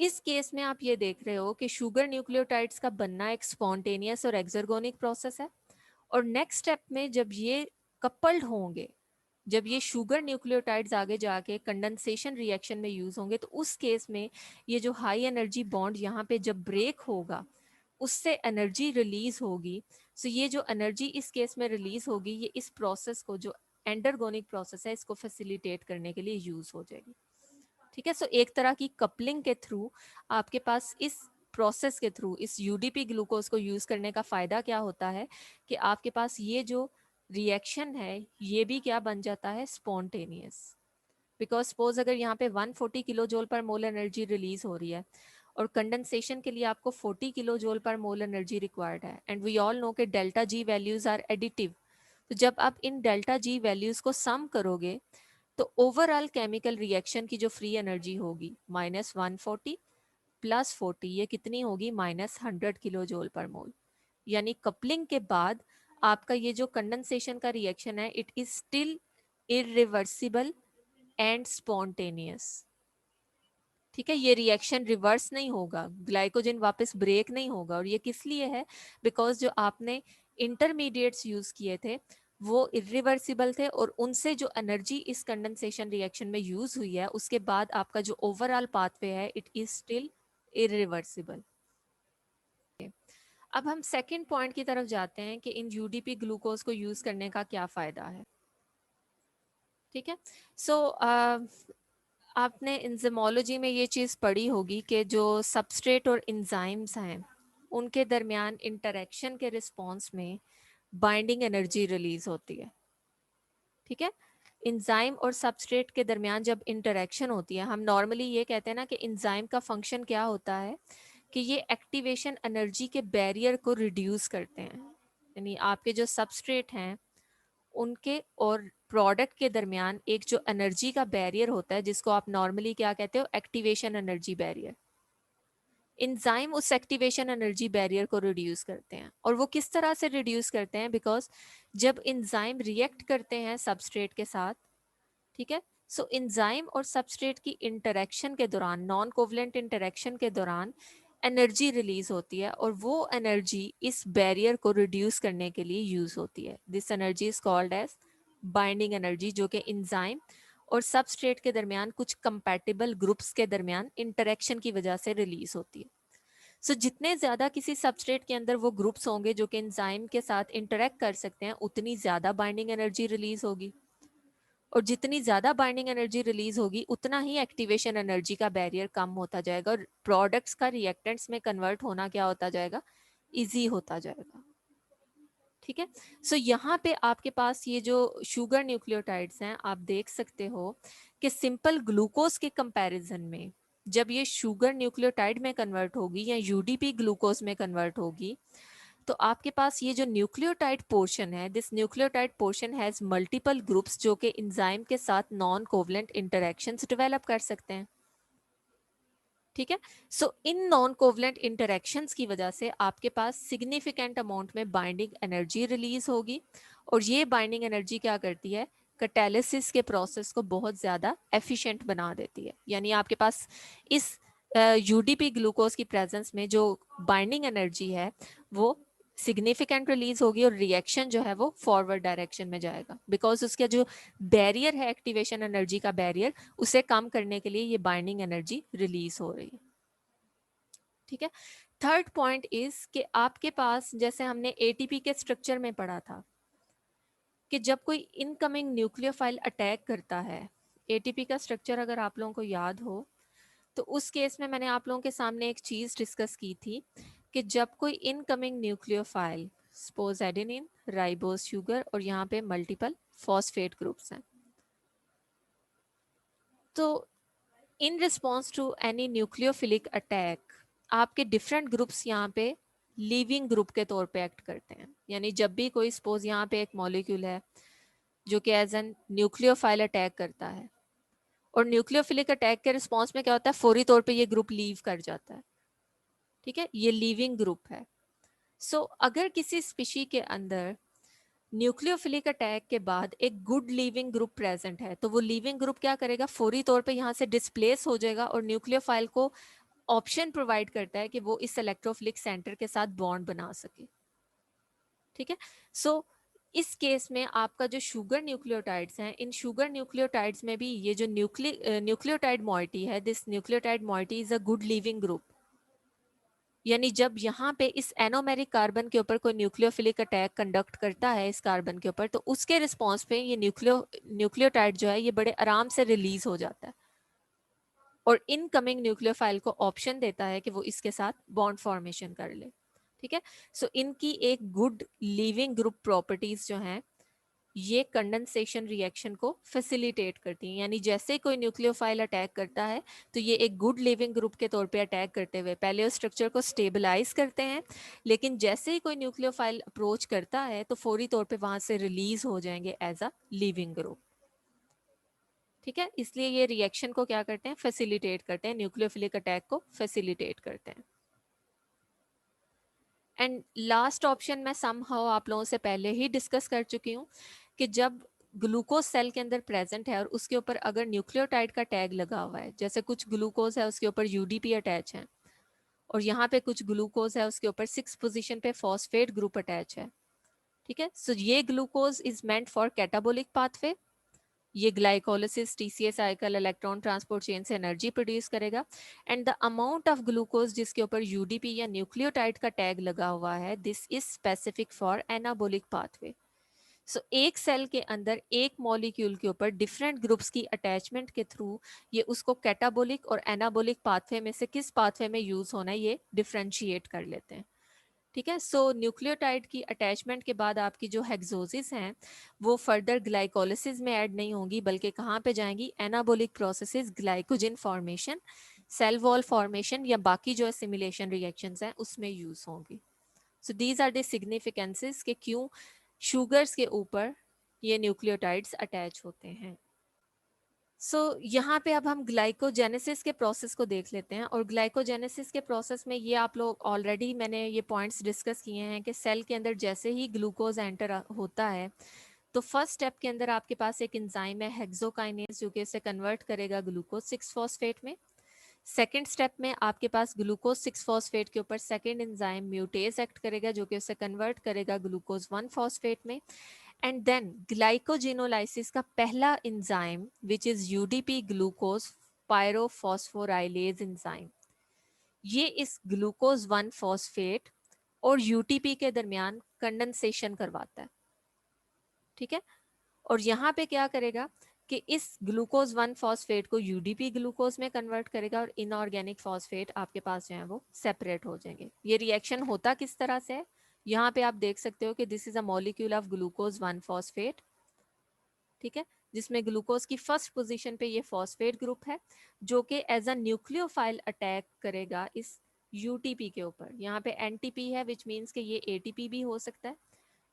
इस केस में आप ये देख रहे हो कि शुगर न्यूक्लियोटाइड्स का बनना एक स्पॉन्टेनियस और एक्सर्गोनिक प्रोसेस है. और नेक्स्ट स्टेप में जब ये कपल्ड होंगे, जब ये शुगर न्यूक्लियोटाइड्स आगे जाके कंडेंसेशन रिएक्शन में यूज होंगे, तो उस केस में ये जो हाई एनर्जी बॉन्ड यहाँ पे जब ब्रेक होगा उससे एनर्जी रिलीज होगी. ये जो एनर्जी इस केस में रिलीज होगी ये इस प्रोसेस को, जो एंडरगोनिक प्रोसेस है, इसको फैसिलिटेट करने के लिए यूज हो जाएगी. ठीक है, एक तरह की कपलिंग के थ्रू आपके पास इस प्रोसेस के थ्रू इस यूडीपी ग्लूकोज को यूज करने का फायदा क्या होता है कि आपके पास ये जो रिएक्शन है ये भी क्या बन जाता है, स्पॉन्टेनियस. बिकॉज सपोज अगर यहाँ पे 140 kilo joule per mole energy release हो रही है और कंडेंसेशन के लिए आपको 40 kilo joule per mole energy required है, एंड वी ऑल नो कि delta G values are additive. तो जब आप इन डेल्टा जी वैल्यूज को सम करोगे तो ओवरऑल केमिकल रिएक्शन की जो फ्री एनर्जी होगी -140 +40, ये कितनी होगी, -100 किलो जोल पर मोल. यानी कपलिंग के बाद आपका ये जो कंडेंसेशन का रिएक्शन है it is still irreversible and spontaneous. ठीक है, ये रिएक्शन रिवर्स नहीं होगा, ग्लाइकोजन वापस ब्रेक नहीं होगा. और ये किस लिए है, बिकॉज जो आपने इंटरमीडिएट्स यूज किए थे वो इरिवर्सिबल थे और उनसे जो एनर्जी इस कंडेंसेशन रिएक्शन में यूज हुई है उसके बाद आपका जो ओवरऑल पाथवे है इट इज स्टिल इरिवर्सिबल. अब हम सेकंड पॉइंट की तरफ जाते हैं कि इन यूडीपी ग्लूकोज को यूज करने का क्या फायदा है. ठीक है, आपने इंजाइमोलॉजी में ये चीज़ पढ़ी होगी कि जो सबस्ट्रेट और इंजाइम्स हैं उनके दरमियान इंटरेक्शन के रिस्पॉन्स में बाइंडिंग एनर्जी रिलीज होती है. ठीक है, इंजाइम और सबस्ट्रेट के दरमियान जब इंटरेक्शन होती है, हम नॉर्मली ये कहते हैं ना कि इंजाइम का फंक्शन क्या होता है कि ये एक्टिवेशन एनर्जी के बैरियर को रिड्यूस करते हैं. यानी आपके जो सबस्ट्रेट हैं उनके और प्रोडक्ट के दरमियान एक जो एनर्जी का बैरियर होता है जिसको आप नॉर्मली क्या कहते हो, एक्टिवेशन एनर्जी बैरियर. इंजाइम उस एक्टिवेशन एनर्जी बैरियर को रिड्यूस करते हैं. और वो किस तरह से रिड्यूस करते हैं, बिकॉज जब इंजाइम रिएक्ट करते हैं सबस्ट्रेट के साथ, ठीक है, इंजाइम और सबस्ट्रेट की इंटरेक्शन के दौरान, नॉन कोवलेंट इंटरेक्शन के दौरान एनर्जी रिलीज होती है और वो एनर्जी इस बैरियर को रिड्यूस करने के लिए यूज होती है. This energy is called as binding energy, जो कि इंजाइम और सबस्ट्रेट के दरमियान कुछ कंपैटिबल ग्रुप्स के दरमियान इंटरेक्शन की वजह से रिलीज होती है. जितने ज्यादा किसी सबस्ट्रेट के अंदर वो ग्रुप्स होंगे जो कि एंजाइम के साथ इंटरेक्ट कर सकते हैं उतनी ज्यादा बाइंडिंग एनर्जी रिलीज होगी. और जितनी ज्यादा बाइंडिंग एनर्जी रिलीज होगी उतना ही एक्टिवेशन एनर्जी का बैरियर कम होता जाएगा और प्रोडक्ट्स का रिएक्टेंट्स में कन्वर्ट होना क्या होता जाएगा, इजी होता जाएगा. ठीक है, यहाँ पे आपके पास ये जो शुगर न्यूक्लियोटाइड्स हैं आप देख सकते हो कि सिंपल ग्लूकोज के कंपैरिजन में जब ये शुगर न्यूक्लियोटाइड में कन्वर्ट होगी या यूडीपी ग्लूकोज में कन्वर्ट होगी, तो आपके पास ये जो न्यूक्लियोटाइड पोर्शन है, this nucleotide portion has multiple groups जो कि एंजाइम के साथ नॉन कोवलेंट इंटरेक्शंस डेवलप कर सकते हैं। ठीक है, सो इन नॉन कोवलेंट इंटरेक्शंस की वजह से आपके पास सिग्निफिकेंट अमाउंट में बाइंडिंग एनर्जी रिलीज होगी, और ये बाइंडिंग एनर्जी क्या करती है, कैटालिसिस के प्रोसेस को बहुत ज़्यादा एफिशिएंट बना देती है। यानी आपके पास इस यूडीपी ग्लूकोज की प्रेजेंस में जो बाइंडिंग एनर्जी है वो सिग्निफिकेंट रिलीज होगी, और रिएक्शन जो है वो फॉरवर्ड डायरेक्शन में जाएगा, बिकॉज उसका जो बैरियर है, एक्टिवेशन एनर्जी का बैरियर, उसे कम करने के लिए ये बाइंडिंग एनर्जी रिलीज हो रही है। ठीक है, थर्ड पॉइंट इज कि आपके पास, जैसे हमने एटीपी के स्ट्रक्चर में पढ़ा था, कि जब कोई इनकमिंग न्यूक्लियोफाइल अटैक करता है, एटीपी का स्ट्रक्चर अगर आप लोगों को याद हो, तो उस केस में मैंने आप लोगों के सामने एक चीज डिस्कस की थी कि जब कोई incoming nucleophile, suppose adenine, ribose sugar, और यहाँ पे मल्टीपल फॉस्फेट ग्रुप्स हैं, तो in response to any nucleophilic attack आपके डिफरेंट ग्रुप्स यहाँ पे लीविंग ग्रुप के तौर पे एक्ट करते हैं। यानी जब भी कोई, सपोज यहाँ पे एक मॉलिक्यूल है जो कि एज एन न्यूक्लियोफाइल अटैक करता है, और न्यूक्लियोफिलिक अटैक के रिस्पॉन्स में क्या होता है, फौरी तौर पे ये ग्रुप लीव कर जाता है। ठीक है, ये लीविंग ग्रुप है। सो अगर किसी स्पीशी के अंदर न्यूक्लियोफिलिक अटैक के बाद एक गुड लीविंग ग्रुप प्रेजेंट है, तो वो लीविंग ग्रुप क्या करेगा, फौरी तौर पे यहाँ से डिस्प्लेस हो जाएगा, और न्यूक्लियोफाइल को ऑप्शन प्रोवाइड करता है कि वो इस इलेक्ट्रोफिलिक सेंटर के साथ बॉन्ड बना सके। ठीक है, सो इस केस में आपका जो शुगर न्यूक्लियोटाइड्स हैं, इन शुगर न्यूक्लियोटाइड्स में भी ये जो न्यूक्लियोटाइड मॉइटी है, this nucleotide moiety is a good leaving group. यानी जब यहाँ पे इस एनोमेरिक कार्बन के ऊपर कोई न्यूक्लियोफिलिक अटैक कंडक्ट करता है इस कार्बन के ऊपर, तो उसके रिस्पॉन्स पे ये न्यूक्लियोटाइड जो है ये बड़े आराम से रिलीज हो जाता है, और इनकमिंग न्यूक्लियोफाइल को ऑप्शन देता है कि वो इसके साथ बॉन्ड फॉर्मेशन कर ले। ठीक है, सो इनकी एक गुड लिविंग ग्रुप प्रॉपर्टीज जो हैं, ये कंडेंसेशन रिएक्शन को फैसिलिटेट करती हैं। यानी जैसे कोई न्यूक्लियोफाइल अटैक करता है, तो ये एक गुड लिविंग ग्रुप के तौर पे अटैक करते हुए पहले उस स्ट्रक्चर को स्टेबलाइज करते हैं, लेकिन जैसे ही कोई न्यूक्लियोफाइल अप्रोच करता है तो फौरी तौर पे वहां से रिलीज हो जाएंगे एज अ लिविंग ग्रुप। ठीक है, इसलिए ये रिएक्शन को क्या करते हैं, फैसिलिटेट करते हैं, न्यूक्लियोफिलिक अटैक को फैसिलिटेट करते हैं। एंड लास्ट ऑप्शन मैं समहाउ आप लोगों से पहले ही डिस्कस कर चुकी हूँ कि जब ग्लूकोज सेल के अंदर प्रेजेंट है और उसके ऊपर अगर न्यूक्लियोटाइड का टैग लगा हुआ है, जैसे कुछ ग्लूकोज है उसके ऊपर यूडीपी अटैच है, और यहाँ पे कुछ ग्लूकोज है उसके ऊपर 6 पोजीशन पे फॉस्फेट ग्रुप अटैच है। ठीक है, सो ये glucose is meant for catabolic pathway, ये glycolysis TCA cycle electron transport chain से एनर्जी प्रोड्यूस करेगा, and the amount of glucose जिसके ऊपर यूडीपी या न्यूक्लियोटाइड का टैग लगा हुआ है, this is specific for anabolic pathway. So एक सेल के अंदर एक मॉलिक्यूल के ऊपर डिफरेंट ग्रुप्स की अटैचमेंट के थ्रू ये उसको कैटाबोलिक और एनाबोलिक पाथवे में से किस पाथवे में यूज होना है ये डिफरेंशिएट कर लेते हैं। ठीक है, सो न्यूक्लियोटाइड की अटैचमेंट के बाद आपकी जो हेक्सोसिस हैं वो फर्दर ग्लाइकोलिसिस में ऐड नहीं होंगी, बल्कि कहाँ पे जाएंगी, anabolic processes, glycogen formation, cell wall formation या बाकी जो एसिमिलेशन रिएक्शंस हैं उसमें यूज होंगी। So these are the significances कि क्यों शुगर्स के ऊपर ये न्यूक्लियोटाइड्स अटैच होते हैं। यहाँ पे अब हम ग्लाइकोजेनेसिस के प्रोसेस को देख लेते हैं, और ग्लाइकोजेनेसिस के प्रोसेस में ये आप लोग ऑलरेडी मैंने ये पॉइंट्स डिस्कस किए हैं कि सेल के अंदर जैसे ही ग्लूकोज एंटर होता है, तो फर्स्ट स्टेप के अंदर आपके पास एक एंजाइम है हेक्सोकाइनेज जो कि इसे कन्वर्ट करेगा ग्लूकोज 6 फॉस्फेट में। सेकेंड स्टेप में आपके पास ग्लूकोज 6 फॉस्फेट के ऊपर सेकेंड एंजाइम म्यूटेज एक्ट करेगा जो कि उसे कन्वर्ट करेगा ग्लूकोज 1 फॉस्फेट में। एंड देन ग्लाइकोजिनोलाइसिस का पहला enzyme which is UDP glucose pyrophosphorylase enzyme, ये इस ग्लूकोज 1 फॉस्फेट और यूटीपी के दरमियान कंडेंसेशन करवाता है। ठीक है, और यहाँ पे क्या करेगा कि इस ग्लूकोज 1 फॉस्फेट को यूडीपी ग्लूकोज में कन्वर्ट करेगा, और इनऑर्गेनिक फॉस्फेट आपके पास जो है वो सेपरेट हो जाएंगे। ये रिएक्शन होता किस तरह से है, यहाँ पे आप देख सकते हो कि this is a molecule of glucose 1 phosphate. ठीक है, जिसमें ग्लूकोज की फर्स्ट पोजीशन पे ये फॉस्फेट ग्रुप है जो कि एज अ न्यूक्लियोफाइल अटैक करेगा इस यूटीपी के ऊपर। यहाँ पे एनटीपी है विच मीन्स कि ये एटीपी भी हो सकता है,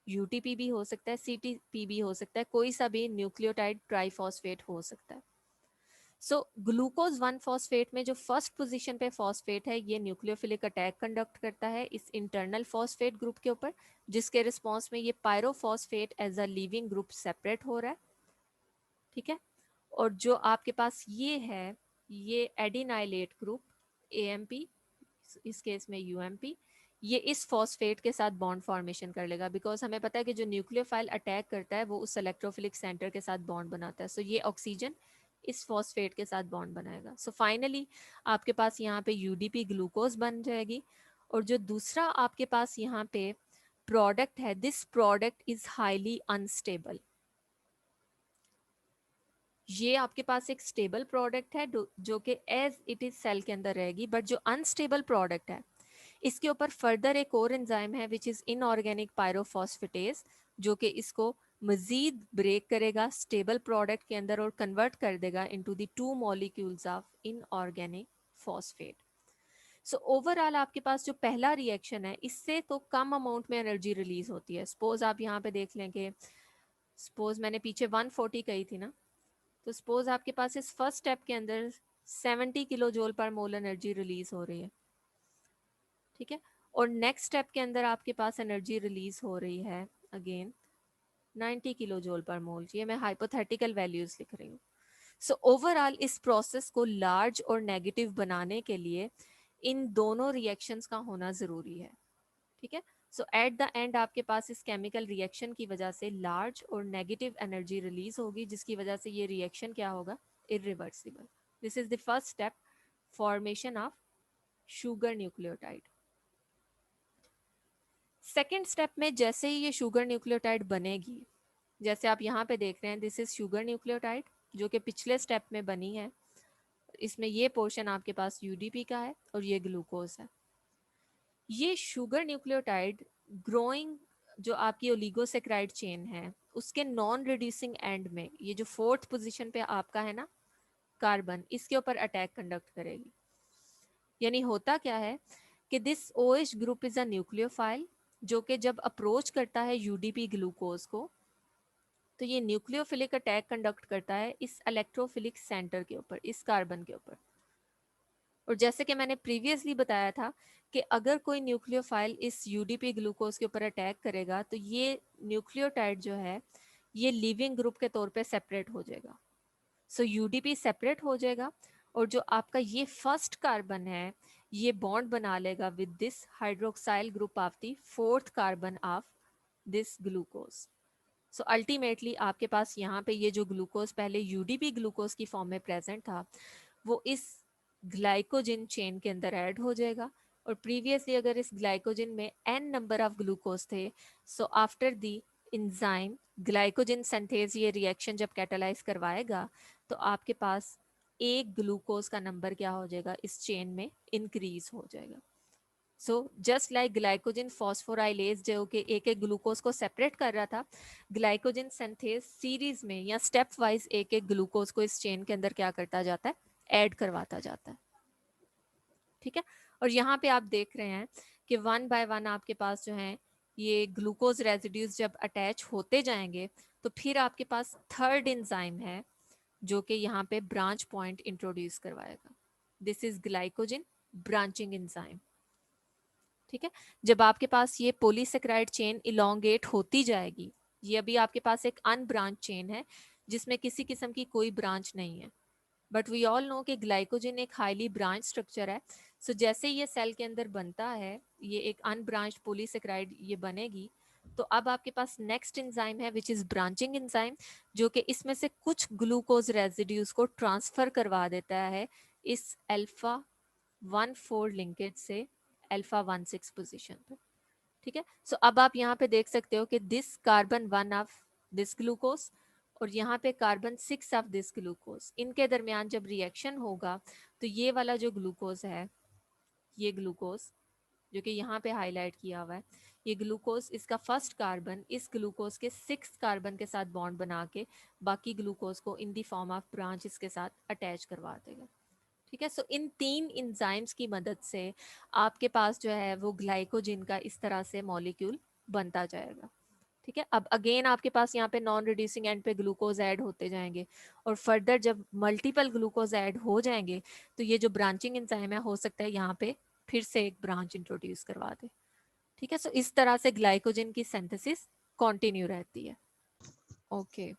यूटीपी भी हो सकता है, सीटीपी भी हो सकता है, कोई सा भी न्यूक्लियोटाइड ट्राईफॉस्फेट हो सकता है। सो ग्लूकोज 1 फॉस्फेट में जो फर्स्ट पोजीशन पे फॉस्फेट है ये न्यूक्लियोफिलिक अटैक कंडक्ट करता है इस इंटरनल फॉस्फेट ग्रुप के ऊपर, जिसके रिस्पॉन्स में ये pyrophosphate as a leaving group separate हो रहा है। ठीक है, और जो आपके पास ये है ये एडिनाइलेट ग्रुप एएमपी, इस केस में यूएमपी, ये इस फॉस्फेट के साथ बॉन्ड फॉर्मेशन कर लेगा बिकॉज हमें पता है कि जो न्यूक्लियोफाइल अटैक करता है वो उस इलेक्ट्रोफिलिक सेंटर के साथ बॉन्ड बनाता है। सो ये ऑक्सीजन इस फॉस्फेट के साथ बॉन्ड बनाएगा। सो फाइनली आपके पास यहाँ पे यूडीपी ग्लूकोज बन जाएगी। और जो दूसरा आपके पास यहाँ पे प्रोडक्ट है, this product is highly unstable. ये आपके पास एक स्टेबल प्रोडक्ट है जो कि एज इट इज सेल के अंदर रहेगी, बट जो अनस्टेबल प्रोडक्ट है इसके ऊपर फर्दर एक और एंजाइम है विच इज इनऑर्गेनिक पायरोफॉस्फेटेज, जो कि इसको मजीद ब्रेक करेगा स्टेबल प्रोडक्ट के अंदर और कन्वर्ट कर देगा into the two molecules of inorganic phosphate. So overall आपके पास जो पहला रिएक्शन है इससे तो कम अमाउंट में एनर्जी रिलीज होती है। सपोज आप यहाँ पे देख लें कि सपोज मैंने पीछे 140 कही थी ना, तो सपोज आपके पास इस फर्स्ट स्टेप के अंदर 70 किलो जूल पर मोल एनर्जी रिलीज हो रही है। ठीक है, और नेक्स्ट स्टेप के अंदर आपके पास एनर्जी रिलीज हो रही है अगेन 90 किलो जूल पर मोल। ये मैं हाइपोथेटिकल वैल्यूज लिख रही हूँ। सो ओवरऑल इस प्रोसेस को लार्ज और नेगेटिव बनाने के लिए इन दोनों रिएक्शंस का होना ज़रूरी है। ठीक है, सो एट द एंड आपके पास इस केमिकल रिएक्शन की वजह से लार्ज और नेगेटिव एनर्जी रिलीज होगी, जिसकी वजह से ये रिएक्शन क्या होगा, irreversible. This is the first step, formation of sugar nucleotide. Second step में जैसे ही ये शुगर न्यूक्लियोटाइड बनेगी, जैसे आप यहाँ पे देख रहे हैं दिस इज शुगर न्यूक्लियोटाइड जो कि पिछले स्टेप में बनी है। इसमें ये पोर्शन आपके पास यूडीपी का है और ये ग्लूकोज है। ये शुगर न्यूक्लियोटाइड ग्रोइंग जो आपकी ओलिगोसेक्राइड चेन है उसके नॉन रिड्यूसिंग एंड में, ये जो फोर्थ पोजीशन पे आपका है ना कार्बन, इसके ऊपर अटैक कंडक्ट करेगी। यानी होता क्या है कि this OH group is a nucleophile जो कि जब अप्रोच करता है यूडीपी ग्लूकोज को तो ये न्यूक्लियोफिलिक अटैक कंडक्ट करता है इस इलेक्ट्रोफिलिक सेंटर के ऊपर, इस कार्बन के ऊपर। और जैसे कि मैंने प्रीवियसली बताया था कि अगर कोई न्यूक्लियोफाइल इस यूडीपी ग्लूकोज के ऊपर अटैक करेगा तो ये न्यूक्लियोटाइड जो है ये लिविंग ग्रुप के तौर पे सेपरेट हो जाएगा। सो यूडीपी सेपरेट हो जाएगा और जो आपका ये फर्स्ट कार्बन है ये बॉन्ड बना लेगा with this hydroxyl group of the fourth carbon of this glucose. So ultimately आपके पास यहाँ पे ये जो ग्लूकोज पहले यूडीपी ग्लूकोज की फॉर्म में प्रेजेंट था वो इस ग्लाइकोजिन चेन के अंदर ऐड हो जाएगा। और प्रीवियसली अगर इस ग्लाइकोजिन में n नंबर ऑफ ग्लूकोज थे, so after the enzyme glycogen synthase ये रिएक्शन जब कैटालाइज करवाएगा तो आपके पास एक ग्लूकोज का नंबर क्या हो जाएगा, इस चेन में इंक्रीज हो जाएगा। So just like glycogen phosphorylase जो कि एक एक ग्लूकोज को सेपरेट कर रहा था, ग्लाइकोजिन सिंथेज सीरीज में या स्टेप वाइज एक एक ग्लूकोज को इस चेन के अंदर क्या करता जाता है, ऐड करवाता जाता है। ठीक है, और यहाँ पे आप देख रहे हैं कि वन बाय वन आपके पास जो है ये ग्लूकोज रेजिड्यूज जब अटैच होते जाएंगे तो फिर आपके पास थर्ड एंजाइम है जो कि यहाँ पे ब्रांच पॉइंट इंट्रोड्यूस करवाएगा। This is glycogen branching enzyme. ठीक है, जब आपके पास ये पॉलीसेकेराइड चेन इलोंगेट होती जाएगी, ये अभी आपके पास एक अनब्रांच चेन है जिसमें किसी किस्म की कोई ब्रांच नहीं है, बट वी ऑल नो कि ग्लाइकोजन एक हाईली ब्रांच स्ट्रक्चर है। सो जैसे ये सेल के अंदर बनता है ये एक अनब्रांच्ड पॉलीसेकेराइड ये बनेगी, तो अब आपके पास नेक्स्ट एंजाइम है विच इज ब्रांचिंग एंजाइम जो कि इसमें से कुछ ग्लूकोज रेजिड्यूज को ट्रांसफर करवा देता है इस अल्फा 1,4 लिंकेज से अल्फा 1,6 पोजीशन पर। ठीक है, सो अब आप यहाँ पे देख सकते हो कि this carbon 1 of this glucose और यहाँ पे कार्बन 6 ऑफ दिस ग्लूकोज, इनके दरमियान जब रिएक्शन होगा तो ये वाला जो ग्लूकोज है, ये ग्लूकोज जो कि यहाँ पे हाईलाइट किया हुआ है, ये ग्लूकोज इसका फर्स्ट कार्बन इस ग्लूकोज के 6 कार्बन के साथ बॉन्ड बना के बाकी ग्लूकोज को इन दी फॉर्म ऑफ ब्रांच के साथ अटैच करवा देगा। ठीक है, सो इन 3 इंजाइम्स की मदद से आपके पास जो है वो ग्लाइकोजिन का इस तरह से मॉलिक्यूल बनता जाएगा। ठीक है, अब अगेन आपके पास यहाँ पे नॉन रिड्यूसिंग एंड पे ग्लूकोज ऐड होते जाएंगे और फर्दर जब मल्टीपल ग्लूकोज ऐड हो जाएंगे तो ये जो ब्रांचिंग एंजाइम है हो सकता है यहाँ पे फिर से एक ब्रांच इंट्रोड्यूस करवा दे। ठीक है, सो इस तरह से ग्लाइकोजन की सिंथेसिस कंटिन्यू रहती है। ओके,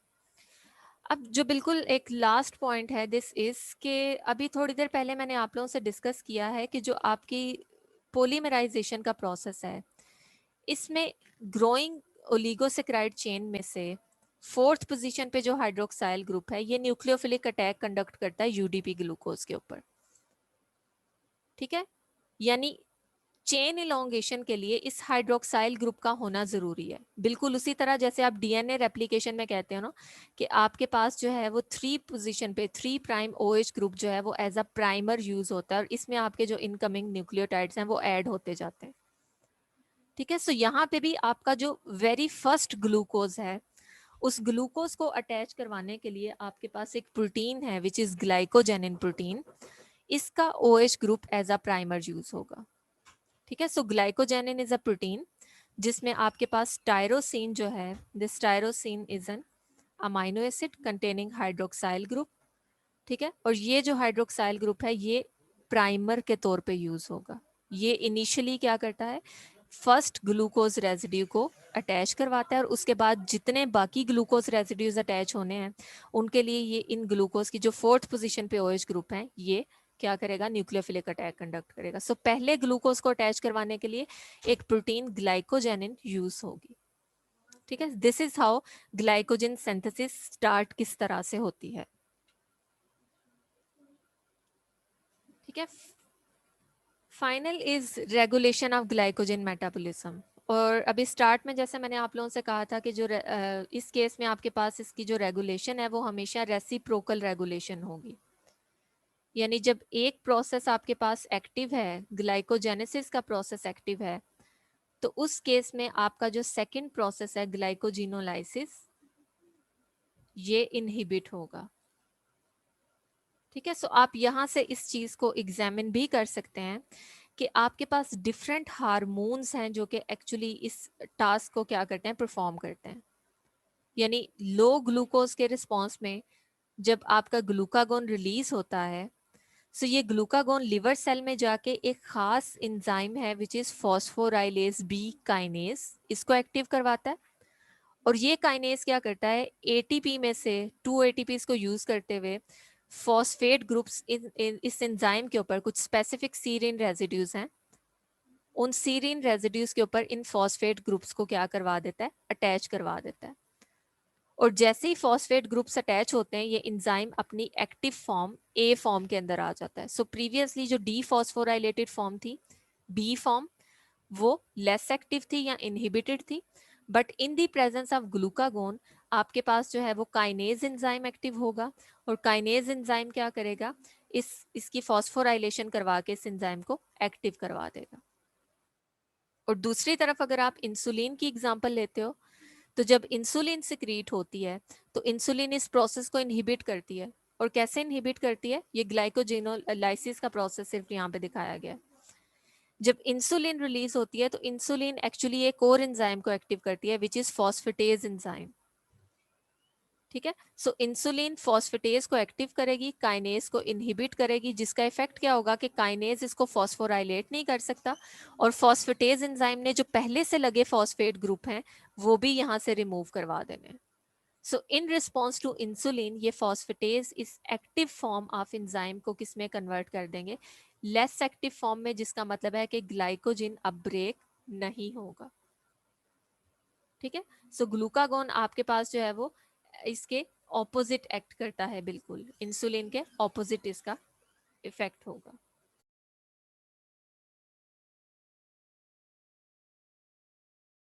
अब जो बिल्कुल एक लास्ट पॉइंट है दिस इज के अभी थोड़ी देर पहले मैंने आप लोगों से डिस्कस किया है कि जो आपकी पोलीमराइजेशन का प्रोसेस है इसमें ग्रोइंग ओलिगोसेक्राइड चेन में से फोर्थ पोजीशन पे जो हाइड्रोक्साइल ग्रुप है ये न्यूक्लियोफिलिक अटैक कंडक्ट करता है यूडीपी ग्लूकोज के ऊपर। ठीक है, यानी चेन इलोंगेशन के लिए इस हाइड्रोक्साइल ग्रुप का होना जरूरी है, बिल्कुल उसी तरह जैसे आप डीएनए रेप्लिकेशन में कहते हो ना कि आपके पास जो है वो 3 पोजीशन पे 3 प्राइम ओएच ग्रुप जो है वो एज अ प्राइमर यूज होता है और इसमें आपके जो इनकमिंग न्यूक्लियोटाइड्स हैं वो ऐड होते जाते हैं। ठीक है, सो यहाँ पे भी आपका जो वेरी फर्स्ट ग्लूकोज है उस ग्लूकोज को अटैच करवाने के लिए आपके पास एक प्रोटीन है विच इज ग्लाइकोजेनिन प्रोटीन, इसका OH group as a primer use होगा। ठीक है, सो ग्लाइकोजेनिन इज अ प्रोटीन जिसमें आपके पास टायरोसिन जो है this tyrosine is an amino acid containing hydroxyl group. ठीक है, और ये जो हाइड्रोक्साइल ग्रुप है ये प्राइमर के तौर पे यूज होगा। ये इनिशियली क्या करता है फर्स्ट ग्लूकोज रेजिड्यू को अटैच करवाता है और उसके बाद जितने बाकी ग्लूकोज रेजिड्यूज अटैच होने हैं उनके लिए ये इन ग्लूकोज की जो फोर्थ पोजीशन पे OH ग्रुप है ये क्या करेगा न्यूक्लियोफिलिक अटैक कंडक्ट करेगा। सो पहले ग्लूकोज को अटैच करवाने के लिए एक प्रोटीन ग्लाइकोजेनिन यूज होगी। ठीक है, this is how glycogen synthesis start किस तरह से होती है। ठीक है, final is regulation of glycogen metabolism. और अभी स्टार्ट में जैसे मैंने आप लोगों से कहा था कि जो इस केस में आपके पास इसकी जो रेगुलेशन है वो हमेशा रेसिप्रोकल रेगुलेशन होगी, यानी जब एक प्रोसेस आपके पास एक्टिव है ग्लाइकोजेनेसिस का प्रोसेस एक्टिव है तो उस केस में आपका जो सेकंड प्रोसेस है ग्लाइकोजिनोलाइसिस ये इनहिबिट होगा। ठीक है, सो आप यहाँ से इस चीज को एग्जामिन भी कर सकते हैं कि आपके पास डिफरेंट हार्मोन्स हैं जो कि एक्चुअली इस टास्क को क्या करते हैं परफॉर्म करते हैं। यानी लो ग्लूकोज के रिस्पॉन्स में जब आपका ग्लूकागोन रिलीज होता है सो ये ग्लूकागोन लिवर सेल में जाके एक खास एंजाइम है which is phosphorylase B kinase इसको एक्टिव करवाता है और ये काइनेज क्या करता है एटीपी में से 2 एटीपीज को यूज करते हुए फॉस्फेट ग्रुप्स इस एंजाइम के ऊपर कुछ स्पेसिफिक सीरीन रेजिड्यूज हैं उन सीरीन रेजिड्यूज के ऊपर इन फॉस्फेट ग्रुप्स को क्या करवा देता है अटैच करवा देता है और जैसे ही फॉस्फेट ग्रुप्स अटैच होते हैं ये एंजाइम अपनी एक्टिव फॉर्म ए फॉर्म के अंदर आ जाता है। सो प्रीवियसली जो डी फॉस्फोराइलेटेड फॉर्म थी बी फॉर्म वो लेस एक्टिव थी या इनहिबिटेड थी but in the presence of glucagon आपके पास जो है वो काइनेज एंजाइम एक्टिव होगा और काइनेज एंजाइम क्या करेगा इसकी फॉस्फोराइलेशन करवा के इस एंजाइम को एक्टिव करवा देगा। और दूसरी तरफ अगर आप इंसुलिन की एग्जांपल लेते हो तो जब इंसुलिन सिक्रीट होती है तो इंसुलिन इस प्रोसेस को इनहिबिट करती है और कैसे इनहिबिट करती है ये ग्लाइकोजेनोलाइसिस का प्रोसेस सिर्फ यहाँ पे दिखाया गया है। जब इंसुलिन रिलीज होती है तो इंसुलिन एक्चुअली एक और एंजाइम को एक्टिव करती है विच इज फॉस्फेटेज एंजाइम। ठीक है, सो इंसुलिन फॉस्फेटेज को एक्टिव करेगी काइनेज को इनहिबिट करेगी जिसका इफेक्ट क्या होगा कि काइनेज इसको फॉस्फोराइलेट नहीं कर सकता और फॉस्फेटेज एंजाइम ने जो पहले से लगे फॉस्फेट ग्रुप हैं वो भी यहाँ से रिमूव करवा देने। सो इन रिस्पॉन्स टू इंसुलिन ये फॉस्फेटेज इस एक्टिव फॉर्म ऑफ एंजाइम को किस में कन्वर्ट कर देंगे लेस एक्टिव फॉर्म में जिसका मतलब है कि ग्लाइकोजिन अब ब्रेक नहीं होगा। ठीक है, सो ग्लूकागोन आपके पास जो है वो इसके ऑपोजिट एक्ट करता है, बिल्कुल इंसुलिन के ऑपोजिट इसका इफेक्ट होगा।